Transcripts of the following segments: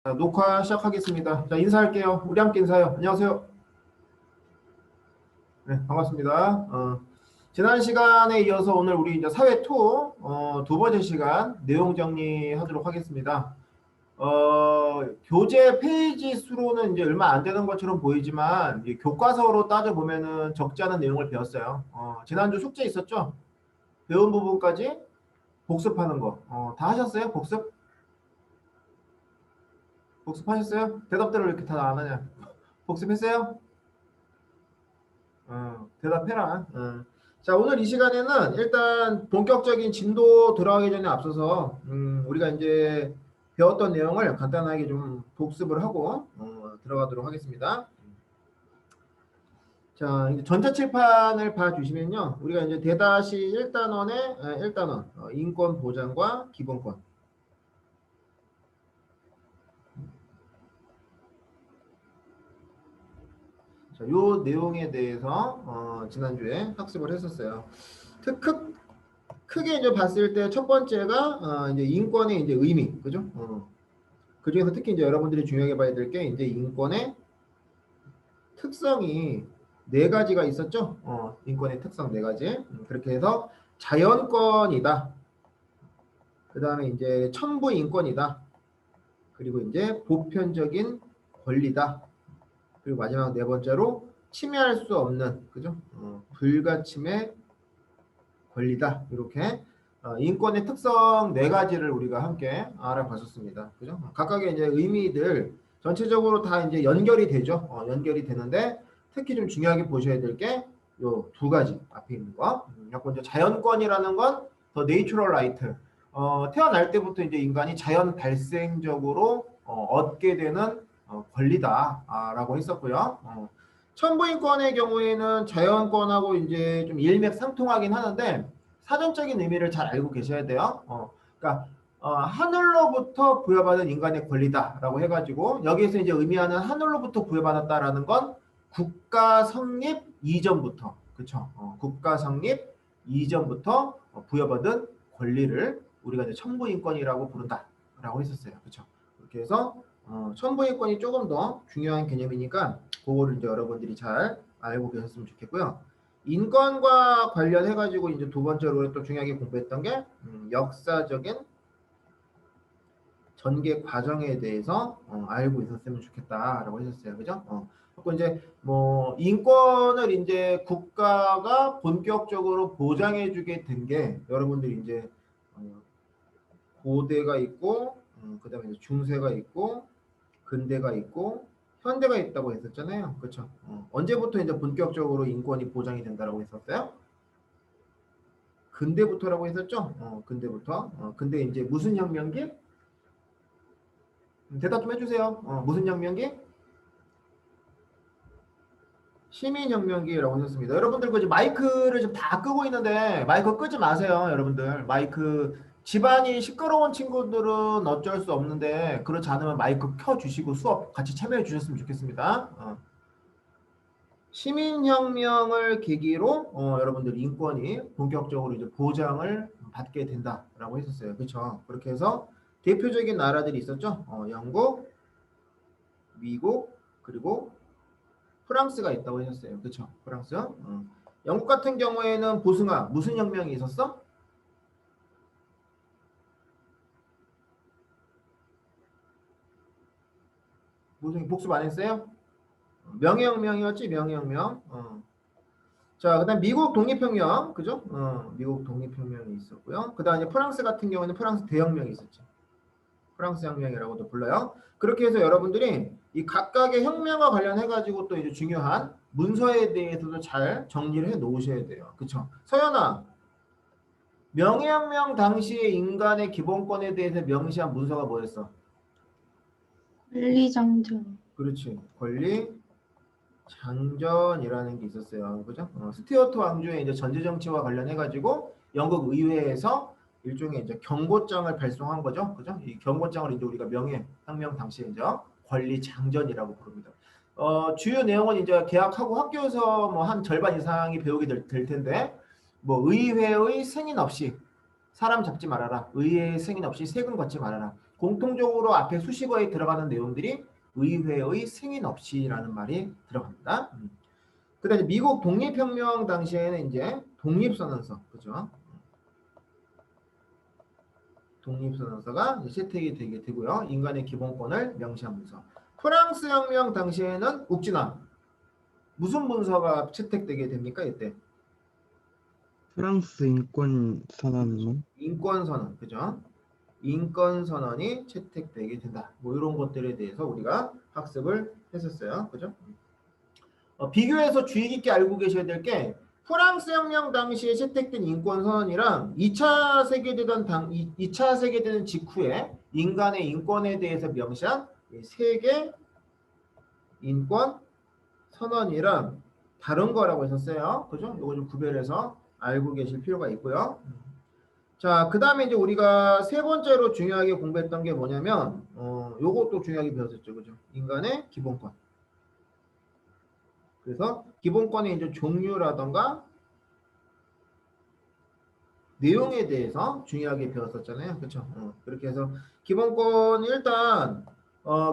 자, 녹화 시작하겠습니다. 자, 인사할게요. 우리 함께 인사해요. 안녕하세요. 네, 반갑습니다. 지난 시간에 이어서 오늘 우리 이제 사회 2, 두 번째 시간 내용 정리하도록 하겠습니다. 교재 페이지 수로는 이제 얼마 안 되는 것처럼 보이지만, 이제 교과서로 따져보면은 적지 않은 내용을 배웠어요. 지난주 숙제 있었죠? 배운 부분까지 복습하는 거. 다 하셨어요? 복습하셨어요? 대답대로 이렇게 다 안 하냐? 복습했어요? 대답해라. 자, 오늘 이 시간에는 일단 본격적인 진도 들어가기 전에 앞서서 우리가 이제 배웠던 내용을 간단하게 좀 복습을 하고 들어가도록 하겠습니다. 자, 이제 전체 칠판을 봐주시면요, 우리가 이제 대다시 1단원의 1단원 인권 보장과 기본권. 자, 요 내용에 대해서 지난주에 학습을 했었어요. 크게 이제 봤을 때 첫 번째가 이제 인권의 이제 의미, 그죠? 그 중에서 특히 이제 여러분들이 중요하게 봐야 될 게 이제 인권의 특성이 네 가지가 있었죠. 인권의 특성 네 가지. 그렇게 해서 자연권이다. 그 다음에 이제 천부 인권이다. 그리고 이제 보편적인 권리다. 그리고 마지막 네 번째로 침해할 수 없는, 그죠? 불가침의 권리다. 이렇게 인권의 특성 네 가지를 우리가 함께 알아봤었습니다. 그죠? 각각의 이제 의미들 전체적으로 다 이제 연결이 되죠. 연결이 되는데 특히 좀 중요하게 보셔야 될 게 요 두 가지 앞에 있는 거. 첫 번째 자연권이라는 건 더 내추럴 라이트. 태어날 때부터 이제 인간이 자연 발생적으로 얻게 되는 권리다라고 했었고요. 천부인권의 경우에는 자연권하고 이제 좀 일맥상통하긴 하는데 사전적인 의미를 잘 알고 계셔야 돼요. 그러니까 하늘로부터 부여받은 인간의 권리다라고 해가지고 여기에서 이제 의미하는 하늘로부터 부여받았다라는 건 국가 성립 이전부터, 그렇죠? 국가 성립 이전부터 부여받은 권리를 우리가 이제 천부인권이라고 부른다라고 했었어요. 그렇죠? 그렇게 해서 천부인권이 조금 더 중요한 개념이니까 그거를 이제 여러분들이 잘 알고 계셨으면 좋겠고요. 인권과 관련해가지고 이제 두 번째로 또 중요하게 공부했던 게 역사적인 전개 과정에 대해서 알고 있었으면 좋겠다라고 했었어요. 그죠? 그리고 이제 뭐 인권을 이제 국가가 본격적으로 보장해주게 된 게 여러분들이 이제 고대가 있고 그다음에 이제 중세가 있고 근대가 있고 현대가 있다고 했었잖아요. 그렇죠? 언제부터 이제 본격적으로 인권이 보장이 된다라고 했었어요? 근대부터라고 했었죠? 근대부터. 근데 이제 무슨 혁명기? 대답 좀 해주세요. 무슨 혁명기? 시민혁명기라고 했었습니다. 여러분들 그 마이크를 지금 다 끄고 있는데 마이크 끄지 마세요, 여러분들. 마이크 집안이 시끄러운 친구들은 어쩔 수 없는데 그렇지 않으면 마이크 켜주시고 수업 같이 참여해 주셨으면 좋겠습니다. 시민혁명을 계기로 여러분들 인권이 본격적으로 이제 보장을 받게 된다라고 했었어요. 그렇죠? 그렇게 해서 대표적인 나라들이 있었죠. 영국, 미국, 그리고 프랑스가 있다고 하셨어요. 그렇죠? 프랑스. 영국 같은 경우에는 보승아 무슨 혁명이 있었어? 무슨 복습 안 했어요? 명예혁명이었지, 명예혁명. 자, 그다음 미국 독립혁명, 그죠? 미국 독립혁명이 있었고요. 그다음 이제 프랑스 같은 경우는 프랑스 대혁명이 있었죠. 프랑스 혁명이라고도 불러요. 그렇게 해서 여러분들이 이 각각의 혁명과 관련해 가지고 또 이제 중요한 문서에 대해서도 잘 정리를 해 놓으셔야 돼요. 그렇죠? 서연아, 명예혁명 당시에 인간의 기본권에 대해서 명시한 문서가 뭐였어? 권리장전. 그렇지. 권리장전이라는 게 있었어요. 그죠? 스튜어트 왕조의 이제 전제 정치와 관련해 가지고 영국 의회에서 일종의 이제 경고장을 발송한 거죠. 그죠? 이 경고장을 이제 우리가 명예혁명 당시에 이제 권리장전이라고 부릅니다. 주요 내용은 이제 계약하고 학교에서 뭐 한 절반 이상이 배우게 될 텐데, 뭐 의회의 승인 없이 사람 잡지 말아라. 의회의 승인 없이 세금 걷지 말아라. 그 공통적으로 앞에 수식어에 들어가는 내용들이 의회의 승인 없이라는 말이 들어갑니다. 그다음에 미국 독립혁명 당시에는 이제 독립선언서, 그죠? 독립선언서가 채택이 되게 되고요. 인간의 기본권을 명시한 문서. 프랑스 혁명 당시에는 욱진아 무슨 문서가 채택되게 됩니까? 이때 프랑스 인권 선언문. 인권선언, 그죠? 인권선언이 채택되게 된다. 뭐 이런 것들에 대해서 우리가 학습을 했었어요, 그죠? 비교해서 주의 깊게 알고 계셔야 될 게 프랑스 혁명 당시에 채택된 인권선언이랑 2차 세계대전 직후에 인간의 인권에 대해서 명시한 세계 인권 선언이랑 다른 거라고 했었어요. 그죠? 이거 좀 구별해서 알고 계실 필요가 있고요. 자, 그 다음에 이제 우리가 세 번째로 중요하게 공부했던 게 뭐냐면, 요것도 중요하게 배웠었죠. 그죠? 인간의 기본권. 그래서 기본권의 이제 종류라던가 내용에 대해서 중요하게 배웠었잖아요. 그렇죠? 그렇게 해서 기본권 일단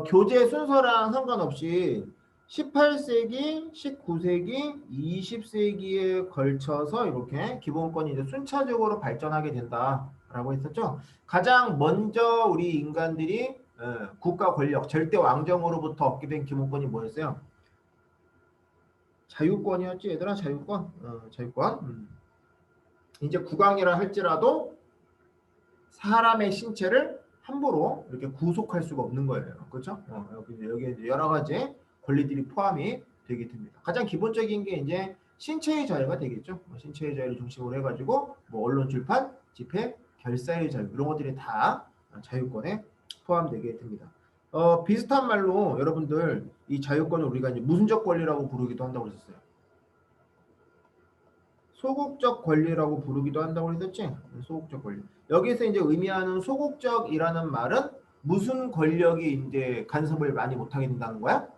교재 순서랑 상관없이 18세기, 19세기, 20세기에 걸쳐서 이렇게 기본권이 이제 순차적으로 발전하게 된다라고 했었죠. 가장 먼저 우리 인간들이 국가 권력, 절대 왕정으로부터 얻게 된 기본권이 뭐였어요? 자유권이었지, 얘들아, 자유권. 자유권. 이제 국왕이라 할지라도 사람의 신체를 함부로 이렇게 구속할 수가 없는 거예요. 그렇죠? 여기 여러 가지 권리들이 포함이 되게 됩니다. 가장 기본적인 게 이제 신체의 자유가 되겠죠. 신체의 자유를 중심으로 해가지고 뭐 언론, 출판, 집회, 결사의 자유 이런 것들이 다 자유권에 포함되게 됩니다. 비슷한 말로 여러분들 이 자유권을 우리가 이제 무슨적 권리라고 부르기도 한다고 했었어요. 소극적 권리라고 부르기도 한다고 했었지? 소극적 권리. 여기서 이제 의미하는 소극적이라는 말은 무슨 권력이 이제 간섭을 많이 못하게 된다는 거야?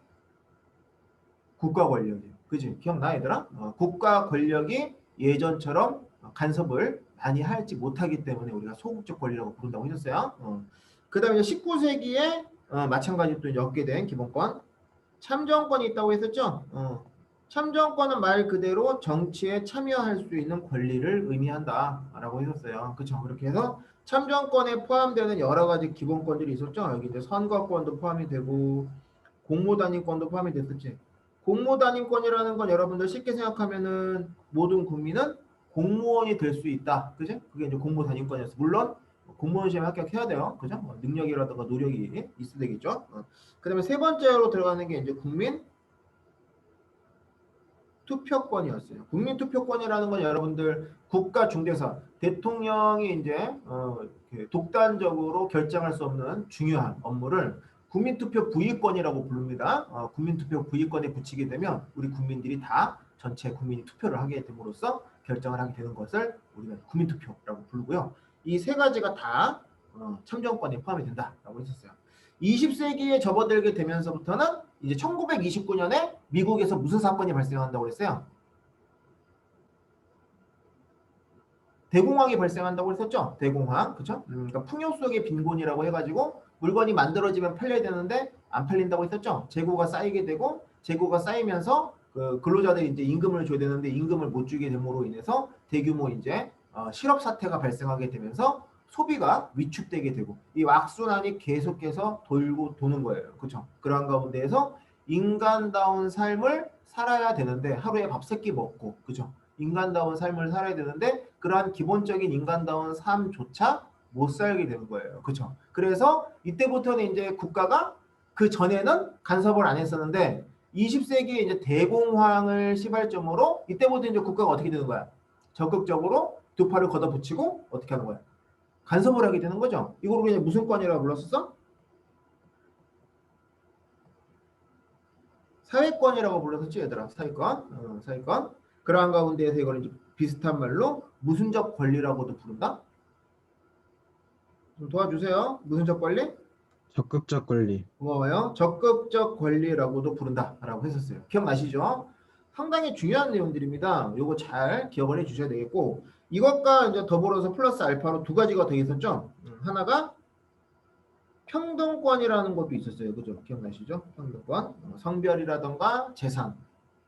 국가 권력이에요. 그지? 기억나, 얘들아? 국가 권력이 예전처럼 간섭을 많이 할지 못하기 때문에 우리가 소극적 권리라고 부른다고 했었어요. 그 다음에 19세기에 마찬가지로 또 얻게 된 기본권. 참정권이 있다고 했었죠? 참정권은 말 그대로 정치에 참여할 수 있는 권리를 의미한다라고 했었어요. 그렇죠? 그렇게 해서 참정권에 포함되는 여러 가지 기본권들이 있었죠. 여기 이제 선거권도 포함이 되고 공무단임권도 포함이 됐었지. 공무단임권이라는 건 여러분들 쉽게 생각하면은 모든 국민은 공무원이 될 수 있다. 그죠? 그게 이제 공무단임권이었어. 물론 공무원 시험에 합격해야 돼요. 그죠? 능력이라든가 노력이 있어야 되겠죠. 그 다음에 세 번째로 들어가는 게 이제 국민 투표권이었어요. 국민 투표권이라는 건 여러분들 국가 중대사 대통령이 이제 독단적으로 결정할 수 없는 중요한 업무를 국민투표 부의권이라고 부릅니다. 국민투표 부의권에 붙이게 되면 우리 국민들이 다 전체 국민이 투표를 하게 됨으로써 결정을 하게 되는 것을 우리가 국민투표라고 부르고요. 이 세 가지가 다 참정권에 포함이 된다라고 했었어요. 20세기에 접어들게 되면서부터는 이제 1929년에 미국에서 무슨 사건이 발생한다고 했어요? 대공황이 발생한다고 했었죠? 대공황, 그쵸? 그러니까 풍요 속의 빈곤이라고 해가지고 물건이 만들어지면 팔려야 되는데 안 팔린다고 했었죠? 재고가 쌓이게 되고 재고가 쌓이면서 그 근로자들이 이제 임금을 줘야 되는데 임금을 못 주게 됨으로 인해서 대규모 이제 실업 사태가 발생하게 되면서 소비가 위축되게 되고 이 악순환이 계속해서 돌고 도는 거예요. 그렇죠? 그러한 가운데에서 인간다운 삶을 살아야 되는데 하루에 밥 세 끼 먹고 그렇죠? 인간다운 삶을 살아야 되는데 그러한 기본적인 인간다운 삶조차 못 살게 되는 거예요. 그렇죠? 그래서 이때부터는 이제 국가가 그 전에는 간섭을 안 했었는데 20세기에 이제 대공황을 시발점으로 이때부터 이제 국가가 어떻게 되는 거야? 적극적으로 두 팔을 걷어붙이고 어떻게 하는 거야? 간섭을 하게 되는 거죠. 이걸 우리가 무슨 권이라고 불렀었어? 사회권이라고 불렀었지, 얘들아. 사회권. 사회권. 그러한 가운데에서 이걸 이제 비슷한 말로 무슨적 권리라고도 부른다. 좀 도와주세요. 무슨적 권리? 적극적 권리. 고마워요. 적극적 권리라고도 부른다라고 했었어요. 기억나시죠? 상당히 중요한 내용들입니다. 요거 잘 기억을 해주셔야 되겠고 이것과 이제 더불어서 플러스 알파로 두 가지가 더 있었죠. 하나가 평등권이라는 것도 있었어요. 그죠? 기억나시죠? 평등권. 성별이라던가 재산,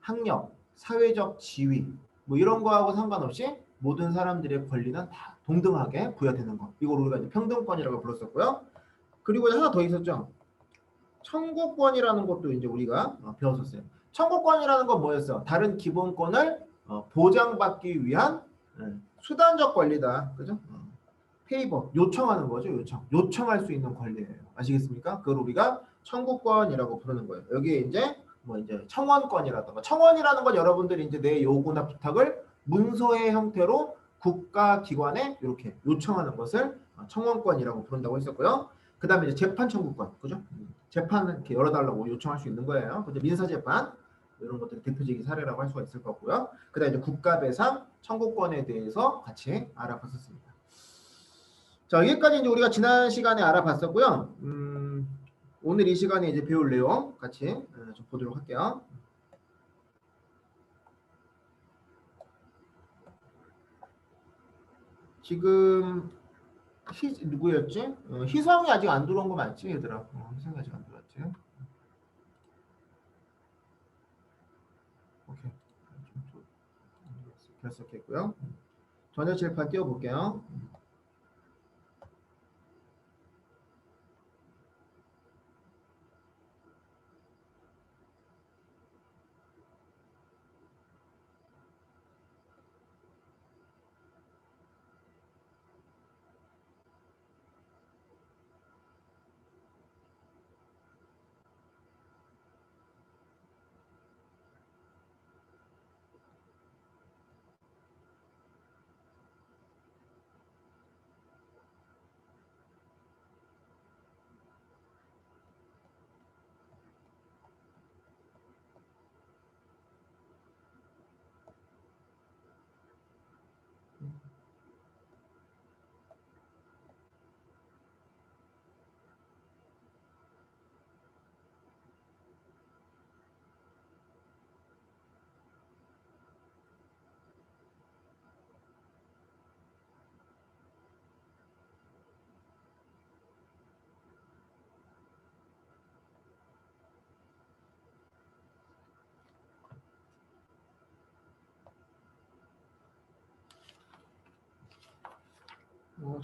학력, 사회적 지위 뭐 이런 거하고 상관없이 모든 사람들의 권리는 다 동등하게 부여되는 거. 이걸 우리가 이제 평등권이라고 불렀었고요. 그리고 하나 더 있었죠. 청구권이라는 것도 이제 우리가 배웠었어요. 청구권이라는 건 뭐였어? 다른 기본권을 보장받기 위한 수단적 권리다. 그죠? 페이버, 요청하는 거죠. 요청할 수 있는 권리예요. 아시겠습니까? 그걸 우리가 청구권이라고 부르는 거예요. 여기에 이제 뭐 이제 청원권이라든가, 청원이라는 건 여러분들이 이제 내 요구나 부탁을 문서의 형태로 국가기관에 이렇게 요청하는 것을 청원권이라고 부른다고 했었고요. 그 다음에 이제 재판 청구권, 그죠? 재판을 이렇게 열어달라고 요청할 수 있는 거예요. 그죠? 민사재판 이런 것들이 대표적인 사례라고 할 수가 있을 거고요. 그 다음에 이제 국가배상 청구권에 대해서 같이 알아봤었습니다. 자, 여기까지 이제 우리가 지난 시간에 알아봤었고요. 오늘 이 시간에 이제 배울 내용 같이 좀 보도록 할게요. 지금 누구였지? 희성이 아직 안 들어온 거 맞지, 얘들아? 희성이 아직 안 들어왔지? 오케이. 결석했고요. 전혀 칠판 띄워볼게요.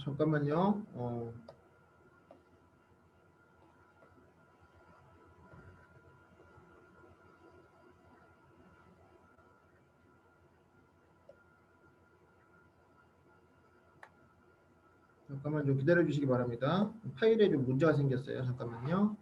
잠깐만요. 잠깐만 좀 기다려 주시기 바랍니다. 파일에 좀 문제가 생겼어요. 잠깐만요.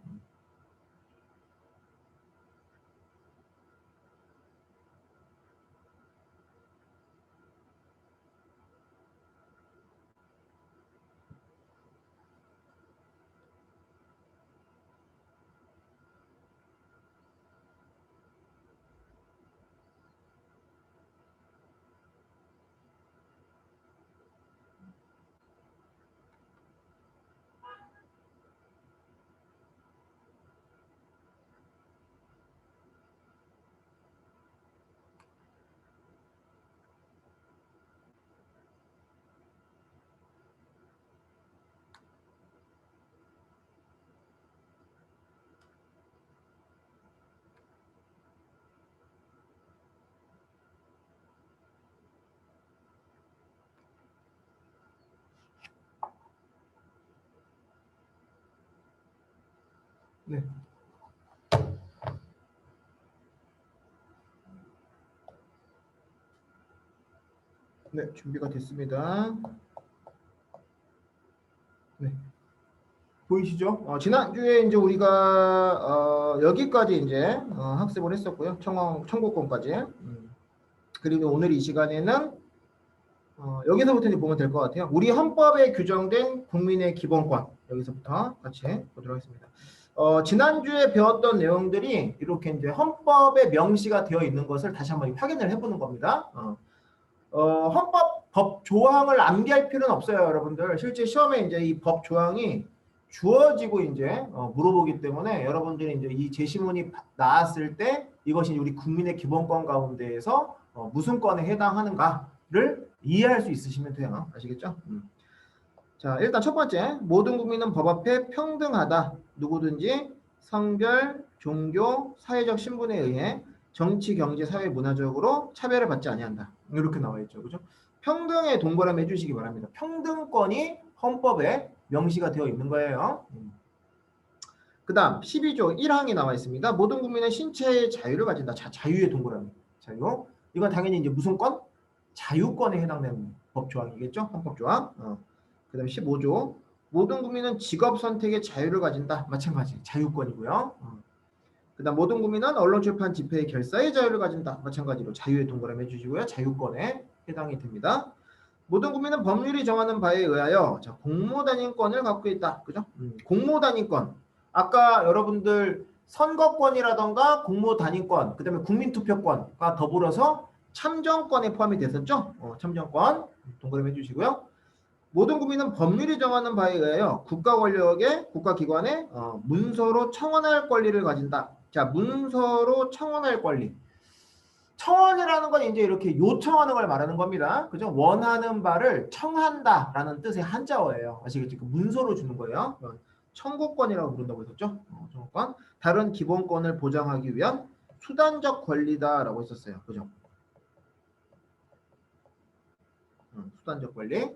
네. 네, 준비가 됐습니다. 네. 보이시죠? 지난주에 이제 우리가 여기까지 이제 학습을 했었고요. 청구권까지. 그리고 오늘 이 시간에는 여기서부터 이제 보면 될 것 같아요. 우리 헌법에 규정된 국민의 기본권. 여기서부터 같이 보도록 하겠습니다. 지난주에 배웠던 내용들이 이렇게 이제 헌법에 명시가 되어 있는 것을 다시 한번 확인을 해보는 겁니다. 헌법 법 조항을 암기할 필요는 없어요, 여러분들. 실제 시험에 이제 이 법 조항이 주어지고 이제 물어보기 때문에 여러분들이 이제 이 제시문이 나왔을 때 이것이 우리 국민의 기본권 가운데에서 무슨 건에 해당하는가를 이해할 수 있으시면 돼요. 아시겠죠? 자, 일단 첫 번째, 모든 국민은 법 앞에 평등하다. 누구든지 성별, 종교, 사회적 신분에 의해 정치, 경제, 사회, 문화적으로 차별을 받지 아니한다. 이렇게 나와 있죠. 그죠? 평등에 동그라미 해주시기 바랍니다. 평등권이 헌법에 명시가 되어 있는 거예요. 그 다음 12조 1항이 나와 있습니다. 모든 국민은 신체의 자유를 가진다. 자유의 동그라미. 자유. 이건 당연히 이제 무슨 권? 자유권에 해당되는 법 조항이겠죠? 헌법 조항. 그 다음에 15조. 모든 국민은 직업 선택의 자유를 가진다. 마찬가지. 자유권이고요. 그 다음 모든 국민은 언론 출판 집회의 결사의 자유를 가진다. 마찬가지로 자유의 동그라미 해주시고요. 자유권에 해당이 됩니다. 모든 국민은 법률이 정하는 바에 의하여 자, 공모단임권을 갖고 있다. 그죠? 공모단임권. 아까 여러분들 선거권이라던가 공모단임권, 그 다음에 국민투표권과 더불어서 참정권에 포함이 됐었죠? 참정권 동그라미 해주시고요. 모든 국민은 법률이 정하는 바에 의하여 국가 권력의 국가기관에 문서로 청원할 권리를 가진다. 자, 문서로 청원할 권리. 청원이라는 건 이제 이렇게 요청하는 걸 말하는 겁니다. 그죠? 원하는 바를 청한다라는 뜻의 한자어예요. 아시겠죠? 그 문서로 주는 거예요. 청구권이라고 부른다고 했었죠? 청구권. 다른 기본권을 보장하기 위한 수단적 권리다라고 했었어요. 그죠? 수단적 권리.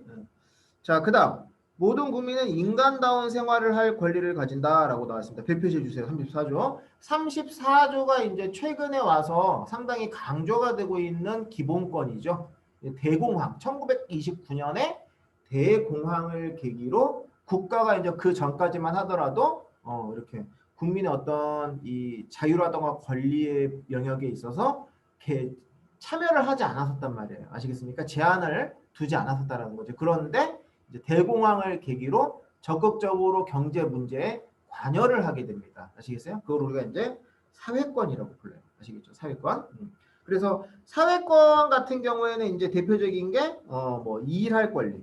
자, 그 다음 모든 국민은 인간다운 생활을 할 권리를 가진다라고 나왔습니다. 별표시해 주세요. 34조. 34조가 이제 최근에 와서 상당히 강조가 되고 있는 기본권이죠. 대공황. 1929년에 대공황을 계기로 국가가 이제 그 전까지만 하더라도 이렇게 국민의 어떤 이 자유라던가 권리의 영역에 있어서 이렇게 참여를 하지 않았었단 말이에요. 아시겠습니까? 제한을 두지 않았었다는 거죠. 그런데 이제 대공황을 계기로 적극적으로 경제 문제에 관여를 하게 됩니다. 아시겠어요? 그걸 우리가 이제 사회권이라고 불러요. 아시겠죠? 사회권. 그래서 사회권 같은 경우에는 이제 대표적인 게 뭐 일할 권리,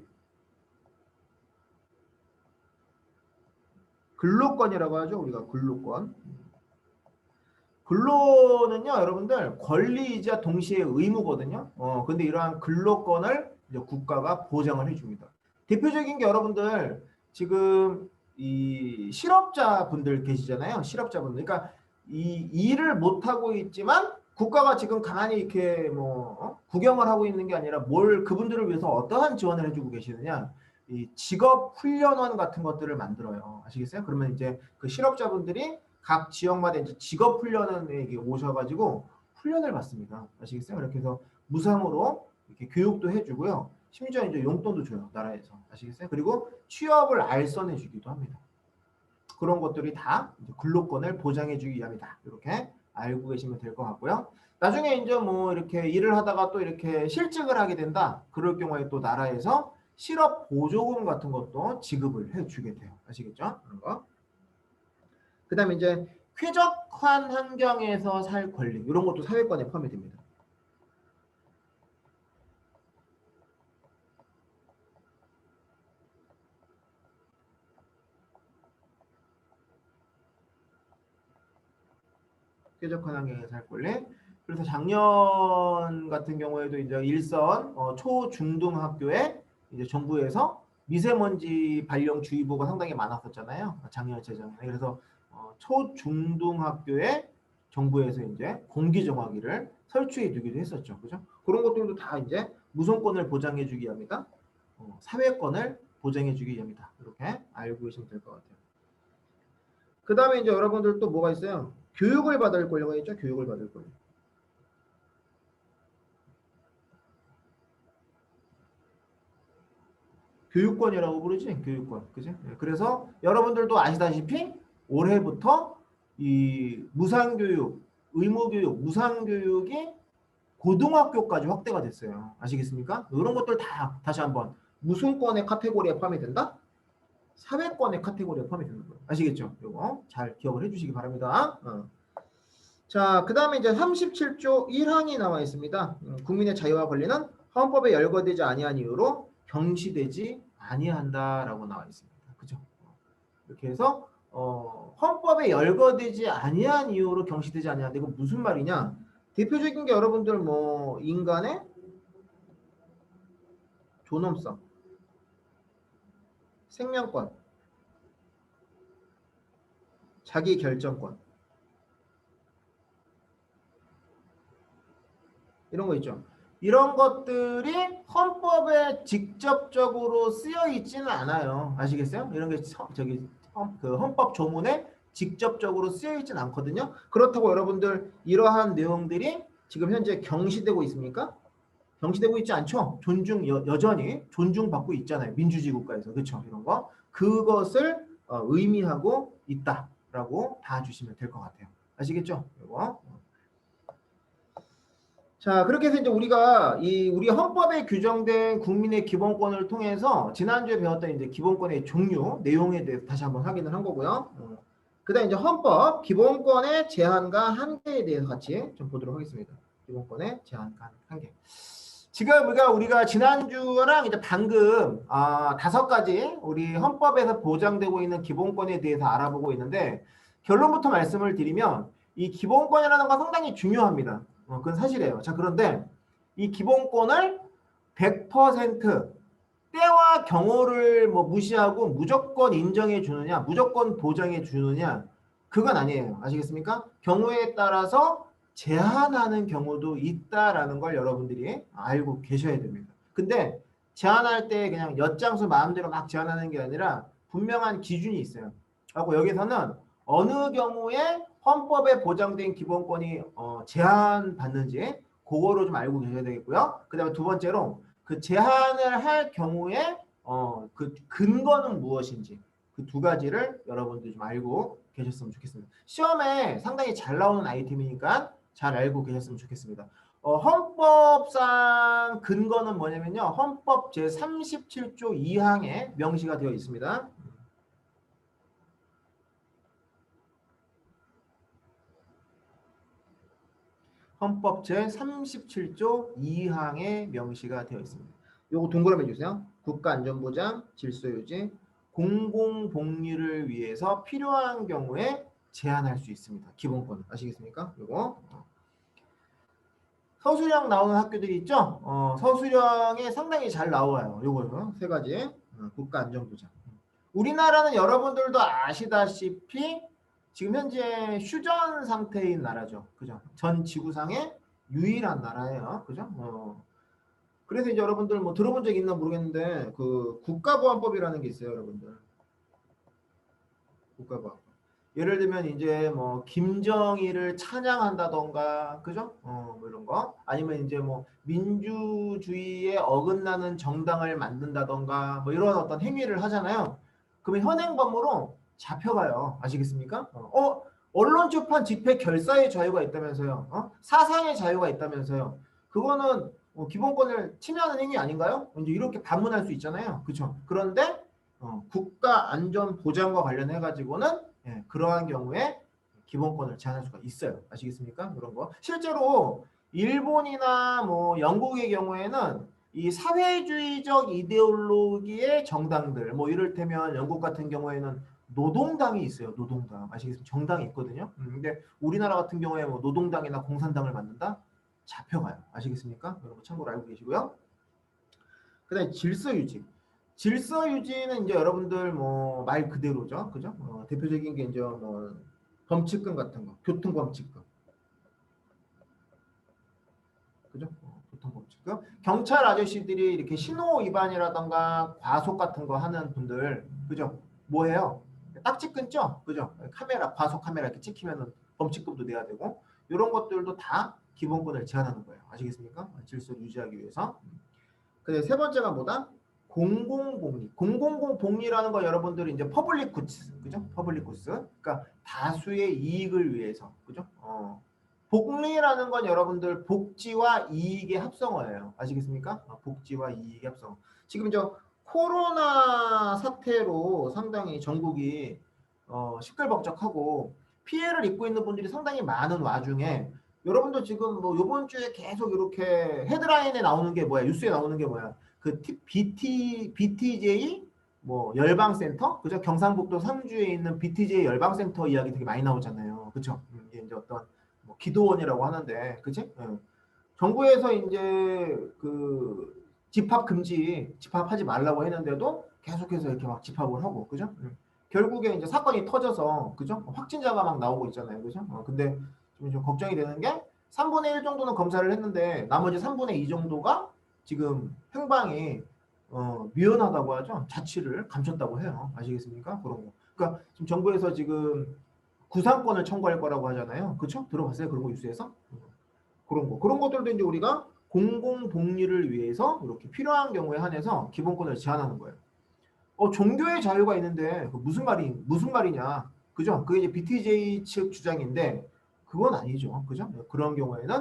근로권이라고 하죠. 우리가 근로권. 근로는요, 여러분들 권리이자 동시에 의무거든요. 근데 이러한 근로권을 이제 국가가 보장을 해줍니다. 대표적인 게 여러분들 지금 이 실업자분들 계시잖아요. 실업자분들. 그러니까 이 일을 못 하고 있지만 국가가 지금 가만히 이렇게 뭐 구경을 하고 있는 게 아니라 뭘 그분들을 위해서 어떠한 지원을 해주고 계시느냐? 이 직업 훈련원 같은 것들을 만들어요. 아시겠어요? 그러면 이제 그 실업자분들이 각 지역마다 이제 직업 훈련원에 오셔가지고 훈련을 받습니다. 아시겠어요? 이렇게 해서 무상으로 이렇게 교육도 해주고요. 심지어 이제 용돈도 줘요. 나라에서. 아시겠어요? 그리고 취업을 알선해 주기도 합니다. 그런 것들이 다 이제 근로권을 보장해 주기 위함이다. 이렇게 알고 계시면 될 것 같고요. 나중에 이제 뭐 이렇게 일을 하다가 또 이렇게 실직을 하게 된다. 그럴 경우에 또 나라에서 실업 보조금 같은 것도 지급을 해 주게 돼요. 아시겠죠? 그런 거. 그 다음에 이제 쾌적한 환경에서 살 권리 이런 것도 사회권에 포함이 됩니다. 쾌적한 환경에서 살 권리. 그래서 작년 같은 경우에도 이제 일선 초중등학교에 이제 정부에서 미세먼지 발령 주의보가 상당히 많았었잖아요. 작년 재작년에. 그래서 초중등학교에 정부에서 이제 공기 정화기를 설치해 두기도 했었죠. 그죠? 그런 것들도 다 이제 무선권을 보장해 주기 위함이다. 사회권을 보장해 주기 위함이다. 이렇게 알고 계시면 될 것 같아요. 그 다음에 이제 여러분들 또 뭐가 있어요? 교육을 받을 권리가 있죠. 교육을 받을 권리. 교육권이라고 부르지. 교육권. 그죠? 그래서 여러분들도 아시다시피 올해부터 이 무상교육, 의무교육, 무상교육이 고등학교까지 확대가 됐어요. 아시겠습니까? 이런 것들 다 다시 한번 무슨권의 카테고리에 포함이 된다? 사회권의 카테고리에 포함이 되는 거예요. 아시겠죠? 이거 잘 기억을 해주시기 바랍니다. 자, 그 다음에 이제 37조 1항이 나와 있습니다. 국민의 자유와 권리는 헌법에 열거되지 아니한 이유로 경시되지 아니한다라고 나와 있습니다. 그죠? 이렇게 해서 헌법에 열거되지 아니한 이유로 경시되지 아니한다. 이거 무슨 말이냐? 대표적인 게 여러분들 뭐 인간의 존엄성, 생명권, 자기 결정권 이런 거 있죠. 이런 것들이 헌법에 직접적으로 쓰여 있지는 않아요. 아시겠어요? 이런 게 그 헌법 조문에 직접적으로 쓰여 있지는 않거든요. 그렇다고 여러분들 이러한 내용들이 지금 현재 경시되고 있습니까? 경시되고 있지 않죠. 여전히 존중받고 있잖아요. 민주주의 국가에서. 그렇죠? 이런 거. 그것을 의미하고 있다라고 봐주시면 될 것 같아요. 아시겠죠? 이거. 자, 그렇게 해서 이제 우리가 우리 헌법에 규정된 국민의 기본권을 통해서 지난주에 배웠던 이제 기본권의 종류, 내용에 대해서 다시 한번 확인을 한 거고요. 그다음 이제 헌법 기본권의 제한과 한계에 대해서 같이 좀 보도록 하겠습니다. 기본권의 제한과 한계. 지금 우리가 지난주랑 이제 방금 5가지 우리 헌법에서 보장되고 있는 기본권에 대해서 알아보고 있는데 결론부터 말씀을 드리면 이 기본권이라는 건 상당히 중요합니다. 그건 사실이에요. 자, 그런데 이 기본권을 100% 때와 경우를 뭐 무시하고 무조건 인정해 주느냐, 무조건 보장해 주느냐, 그건 아니에요. 아시겠습니까? 경우에 따라서 제한하는 경우도 있다라는 걸 여러분들이 알고 계셔야 됩니다. 근데 제한할 때 그냥 엿장수 마음대로 막 제한하는 게 아니라 분명한 기준이 있어요. 하고 여기서는 어느 경우에 헌법에 보장된 기본권이 제한받는지 그거로 좀 알고 계셔야 되겠고요. 그 다음에 두 번째로 그 제한을 할 경우에 그 근거는 무엇인지 그 2가지를 여러분들이 좀 알고 계셨으면 좋겠습니다. 시험에 상당히 잘 나오는 아이템이니까 잘 알고 계셨으면 좋겠습니다. 헌법상 근거는 뭐냐면요. 헌법 제37조 2항에 명시가 되어 있습니다. 헌법 제37조 2항에 명시가 되어 있습니다. 요거 동그라미 주세요. 국가안전보장, 질서유지, 공공복리를 위해서 필요한 경우에 제한할 수 있습니다. 기본권 아시겠습니까? 요거 서술형 나오는 학교들이 있죠? 서술형에 상당히 잘 나와요. 요거 3가지 국가안전보장. 우리나라는 여러분들도 아시다시피 지금 현재 휴전 상태인 나라죠. 그죠? 전 지구상의 유일한 나라예요. 그죠? 그래서 이제 여러분들 뭐 들어본 적 있나 모르겠는데 그 국가보안법이라는 게 있어요, 여러분들. 국가보안법. 예를 들면 이제 뭐 김정일을 찬양한다던가, 그죠? 뭐 이런 거. 아니면 이제 뭐 민주주의에 어긋나는 정당을 만든다던가 뭐 이런 어떤 행위를 하잖아요. 그러면 현행범으로 잡혀가요. 아시겠습니까? 언론 출판 집회 결사의 자유가 있다면서요. 사상의 자유가 있다면서요. 그거는 기본권을 침해하는 행위 아닌가요? 이제 이렇게 반문할 수 있잖아요. 그렇죠? 그런데 국가 안전 보장과 관련해 가지고는 그러한 경우에 기본권을 제한할 수가 있어요. 아시겠습니까? 그런 거. 실제로 일본이나 뭐 영국의 경우에는 이 사회주의적 이데올로기의 정당들, 뭐 이를테면 영국 같은 경우에는 노동당이 있어요. 노동당. 아시겠습니까? 정당이 있거든요. 근데 우리나라 같은 경우에 뭐 노동당이나 공산당을 만든다? 잡혀가요. 아시겠습니까? 여러분 참고로 알고 계시고요. 그 다음에 질서유지. 질서유지는 이제 여러분들 뭐 말 그대로죠. 그죠? 대표적인 게 이제 뭐 범칙금 같은 거. 교통범칙금. 그죠? 교통범칙금. 경찰 아저씨들이 이렇게 신호 위반이라던가 과속 같은 거 하는 분들, 그죠? 뭐 해요? 딱지 끊죠? 그죠? 카메라, 과속 카메라 이렇게 찍히면은 범칙금도 내야 되고, 이런 것들도 다 기본권을 제한하는 거예요. 아시겠습니까? 질서를 유지하기 위해서. 근데 3번째가 뭐다? 공공복리. 공공복리라는 거 여러분들이 이제 퍼블릭 굿즈, 그죠? 퍼블릭 굿즈. 그러니까 다수의 이익을 위해서, 그죠? 복리라는 건 여러분들 복지와 이익의 합성어예요. 아시겠습니까? 복지와 이익의 합성어. 지금 이제 코로나 사태로 상당히 전국이 시끌벅적하고 피해를 입고 있는 분들이 상당히 많은 와중에 여러분들 지금 뭐 이번 주에 계속 이렇게 헤드라인에 나오는 게 뭐야? 뉴스에 나오는 게 뭐야? 그 BTJ 뭐 열방센터, 그죠? 경상북도 상주에 있는 BTJ 열방센터 이야기 되게 많이 나오잖아요. 그렇죠? 이게 이제 어떤 뭐 기도원이라고 하는데, 그치? 정부에서 이제 그 집합 금지, 집합하지 말라고 했는데도 계속해서 이렇게 막 집합을 하고, 그죠? 결국에 이제 사건이 터져서, 그죠? 확진자가 막 나오고 있잖아요, 그죠? 근데 좀 걱정이 되는 게 3분의 1 정도는 검사를 했는데 나머지 3분의 2 정도가 지금 행방이 미연하다고 하죠. 자취를 감췄다고 해요. 아시겠습니까? 그런 거. 그러니까 지금 정부에서 지금 구상권을 청구할 거라고 하잖아요. 그렇죠? 들어봤어요? 그런 거 뉴스에서? 그런 거. 그런 것들도 이제 우리가 공공 복리를 위해서 이렇게 필요한 경우에 한해서 기본권을 제한하는 거예요. 종교의 자유가 있는데 무슨 말이냐? 그죠? 그게 이제 BTJ 측 주장인데 그건 아니죠. 그죠? 그런 경우에는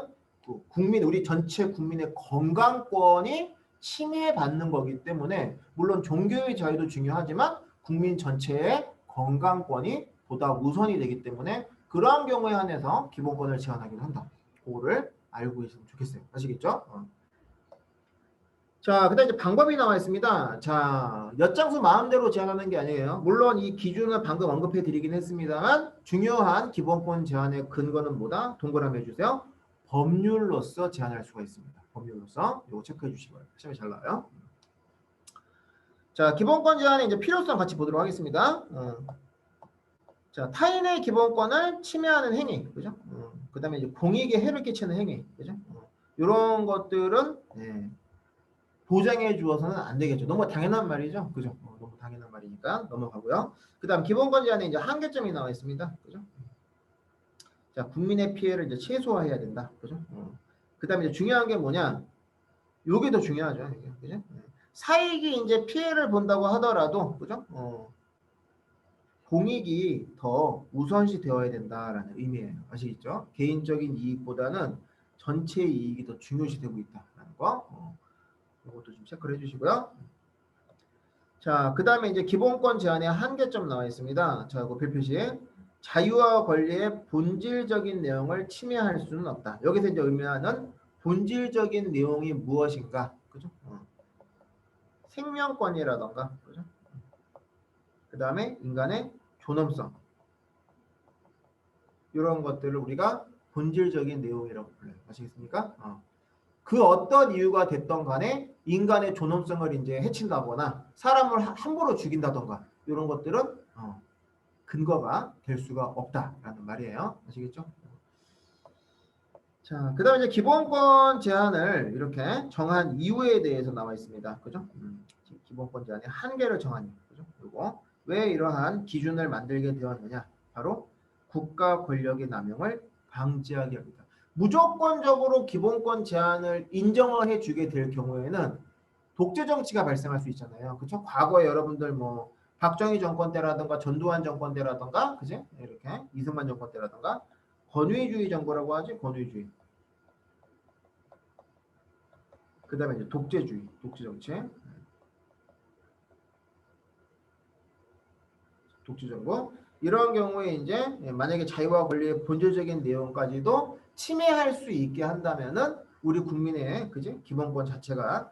우리 전체 국민의 건강권이 침해받는 거기 때문에 물론 종교의 자유도 중요하지만 국민 전체의 건강권이 보다 우선이 되기 때문에 그러한 경우에 한해서 기본권을 제한하기는 한다. 그거를 알고 계시면 좋겠어요. 아시겠죠? 자, 그다음 이제 방법이 나와 있습니다. 자, 엿장수 마음대로 제한하는 게 아니에요. 물론 이 기준을 방금 언급해 드리긴 했습니다만 중요한 기본권 제한의 근거는 뭐다? 동그라미 해주세요. 법률로서 제한할 수가 있습니다. 법률로서 이거 체크해 주시기 바랍니다. 시험에 잘 나와요. 자, 기본권 제한의 이제 필요성 같이 보도록 하겠습니다. 자, 타인의 기본권을 침해하는 행위, 그죠? 그다음에 이제 공익에 해를 끼치는 행위, 그죠? 이런 것들은 보장해 주어서는 안 되겠죠. 너무 당연한 말이죠. 그죠? 너무 당연한 말이니까 넘어가고요. 그 다음 기본권 제한에 이제 한계점이 나와 있습니다. 그죠? 자, 국민의 피해를 이제 최소화해야 된다. 그죠? 그 다음에 이제 중요한 게 뭐냐? 요게 더 중요하죠. 이게, 그죠? 사익이 이제 피해를 본다고 하더라도, 그죠? 공익이 더 우선시 되어야 된다라는 의미예요. 아시겠죠? 개인적인 이익보다는 전체 이익이 더 중요시 되고 있다라는 거. 이것도 좀 체크를 해주시고요. 자, 그 다음에 이제 기본권 제한의 한계점 나와 있습니다. 자, 그 별표시. 자유와 권리의 본질적인 내용을 침해할 수는 없다. 여기서 이제 의미하는 본질적인 내용이 무엇인가? 그죠? 생명권이라던가, 그죠? 그 다음에 인간의 존엄성. 이런 것들을 우리가 본질적인 내용이라고 불러요. 아시겠습니까? 그 어떤 이유가 됐던 간에 인간의 존엄성을 이제 해친다거나 사람을 함부로 죽인다던가 이런 것들은 근거가 될 수가 없다라는 말이에요. 아시겠죠? 자, 그 다음에 이제 기본권 제한을 이렇게 정한 이유에 대해서 나와 있습니다. 그죠? 기본권 제한의 한계를 정한 이유. 그죠? 그리고 왜 이러한 기준을 만들게 되었느냐? 바로 국가 권력의 남용을 방지하기 위함이다. 무조건적으로 기본권 제한을 인정을 해주게 될 경우에는 독재 정치가 발생할 수 있잖아요. 그렇죠? 과거에 여러분들 뭐 박정희 정권 때라든가 전두환 정권 때라든가 그죠? 이렇게 이승만 정권 때라든가 권위주의 정부라고 하지. 권위주의. 그 다음에 이제 독재주의, 독재 정치. 독재 정부. 이런 경우에 이제 만약에 자유와 권리의 본질적인 내용까지도 침해할 수 있게 한다면은 우리 국민의 그지 기본권 자체가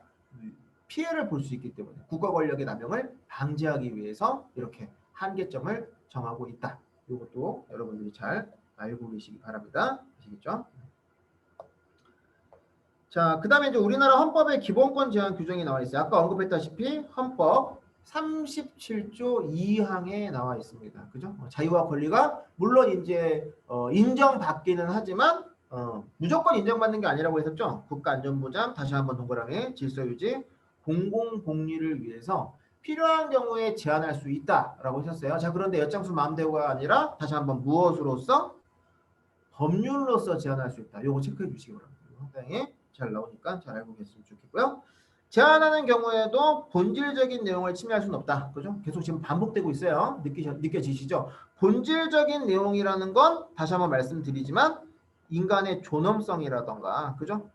피해를 볼 수 있기 때문에 국가 권력의 남용을 방지하기 위해서 이렇게 한계점을 정하고 있다. 이것도 여러분들이 잘 알고 계시기 바랍니다. 아시겠죠? 자, 그 다음에 이제 우리나라 헌법에 기본권 제한 규정이 나와 있어요. 아까 언급했다시피 헌법 37조 2항에 나와 있습니다. 그죠? 자유와 권리가 물론 이제 인정받기는 하지만 무조건 인정받는 게 아니라고 했었죠. 국가안전보장, 다시 한번 동그라미, 질서유지, 공공복리를 위해서 필요한 경우에 제한할 수 있다라고 했었어요. 자, 그런데 엿장수 마음대로가 아니라 다시 한번 무엇으로서? 법률로서 제한할 수 있다. 요거 체크해 주시기 바랍니다. 상당히 잘 나오니까 잘 알고 계시면 좋겠고요. 제한하는 경우에도 본질적인 내용을 침해할 수는 없다. 그죠? 계속 지금 반복되고 있어요. 느껴지시죠? 본질적인 내용이라는 건 다시 한번 말씀드리지만 인간의 존엄성이라던가 그죠?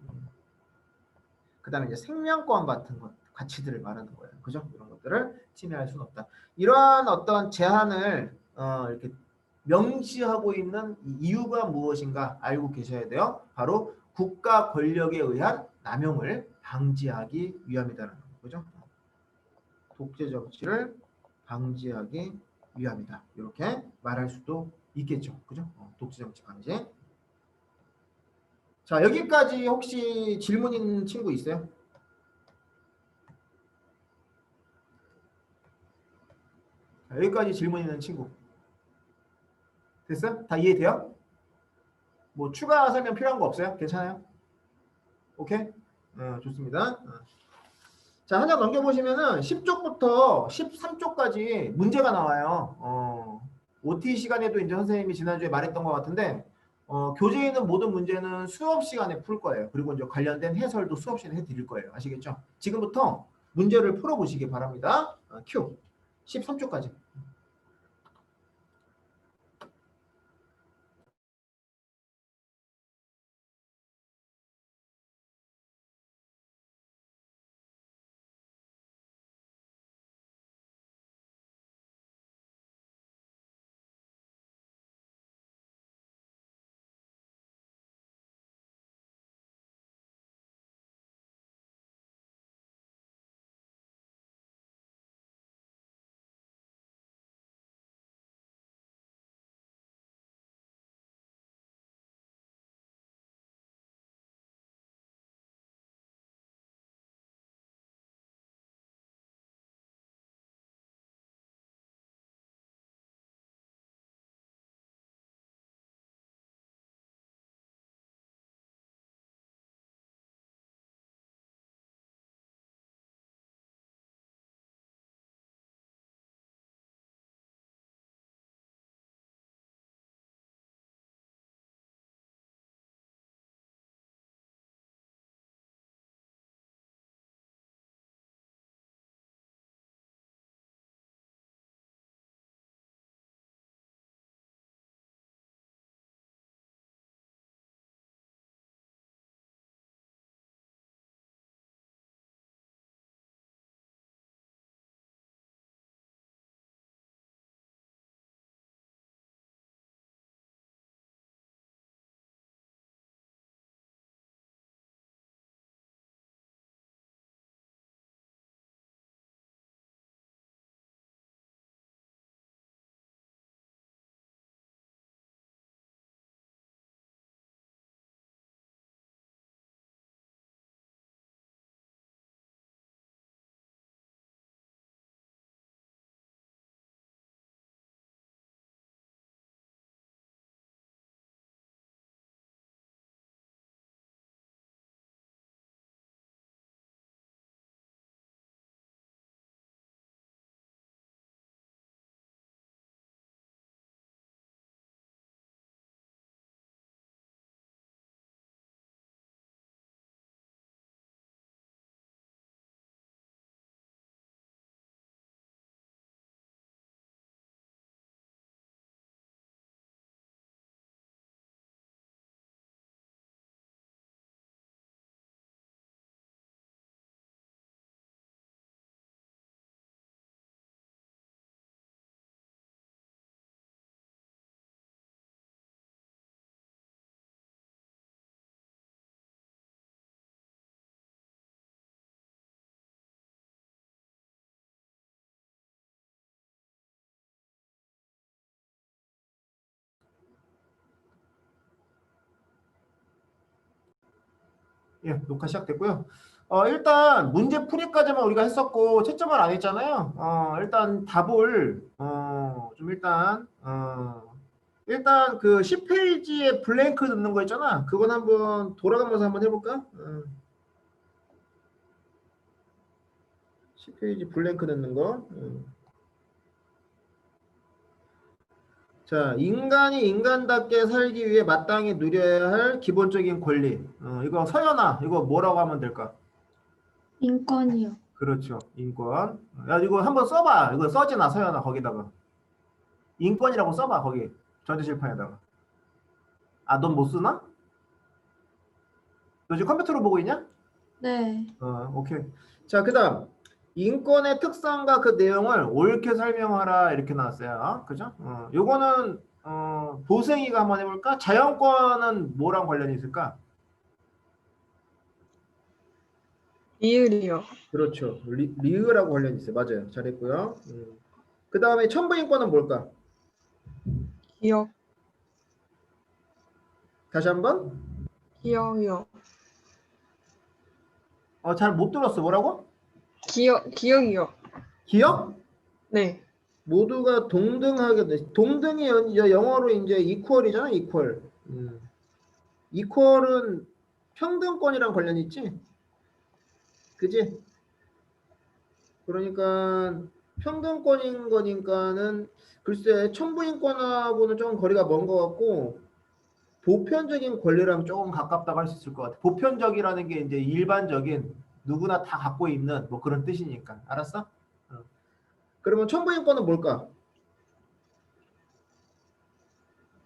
그 다음에 이제 생명권 같은 것, 가치들을 말하는 거예요. 그죠? 이런 것들을 침해할 수는 없다. 이러한 어떤 제한을 이렇게 명시하고 있는 이유가 무엇인가 알고 계셔야 돼요. 바로 국가 권력에 의한 남용을 방지하기 위함이다라는 거죠. 독재 정치를 방지하기 위함이다. 이렇게 말할 수도 있겠죠. 그죠? 독재 정치 방지. 자, 여기까지 혹시 질문 있는 친구 있어요? 자, 여기까지 질문 있는 친구. 됐어요? 다 이해돼요? 뭐 추가 설명 필요한 거 없어요? 괜찮아요? 오케이? 좋습니다. 자, 한 장 넘겨보시면은 10쪽부터 13쪽까지 문제가 나와요. OT 시간에도 이제 선생님이 지난주에 말했던 것 같은데, 교재에 있는 모든 문제는 수업 시간에 풀 거예요. 그리고 이제 관련된 해설도 수업 시간에 해드릴 거예요. 아시겠죠? 지금부터 문제를 풀어보시기 바랍니다. 큐. 13쪽까지. 예, 녹화 시작됐고요. 일단 문제 풀이까지만 우리가 했었고 채점을 안 했잖아요. 일단 답을 좀 일단 그 10페이지에 블랭크 넣는 거 있잖아. 그건 한번 돌아가면서 한번 해볼까? 10페이지 블랭크 넣는 거. 자, 인간이 인간답게 살기 위해 마땅히 누려야 할 기본적인 권리. 이거 서연아, 이거 뭐라고 하면 될까? 인권이요. 그렇죠. 인권. 야, 이거 한번 써봐. 이거 써지나, 서연아, 거기다가. 인권이라고 써봐, 거기. 전자칠판에다가. 아, 넌 못 쓰나? 너 지금 컴퓨터로 보고 있냐? 네. 오케이. 자, 그 다음. 인권의 특성과 그 내용을 옳게 설명하라. 이렇게 나왔어요. 그죠? 요거는, 보생이가 한번 해볼까? 자연권은 뭐랑 관련이 있을까? 이을이요. 그렇죠. 리으라고 관련이 있어요. 맞아요. 잘했고요. 그 다음에 천부인권은 뭘까? 기억, 다시 한번. 기억이요. 잘 못 들었어. 뭐라고? 기억이요. 기억? 네. 모두가 동등하게 동등이 영어로 이제 equal이잖아, equal. equal은 평등권이랑 관련 있지, 그지? 그러니까 평등권인 거니까는 글쎄 천부인권하고는 좀 거리가 먼 것 같고 보편적인 권리랑 조금 가깝다고 할 수 있을 것 같아. 보편적이라는 게 이제 일반적인 누구나 다 갖고 있는 뭐 그런 뜻이니까. 알았어? 그러면 천부인권은 뭘까?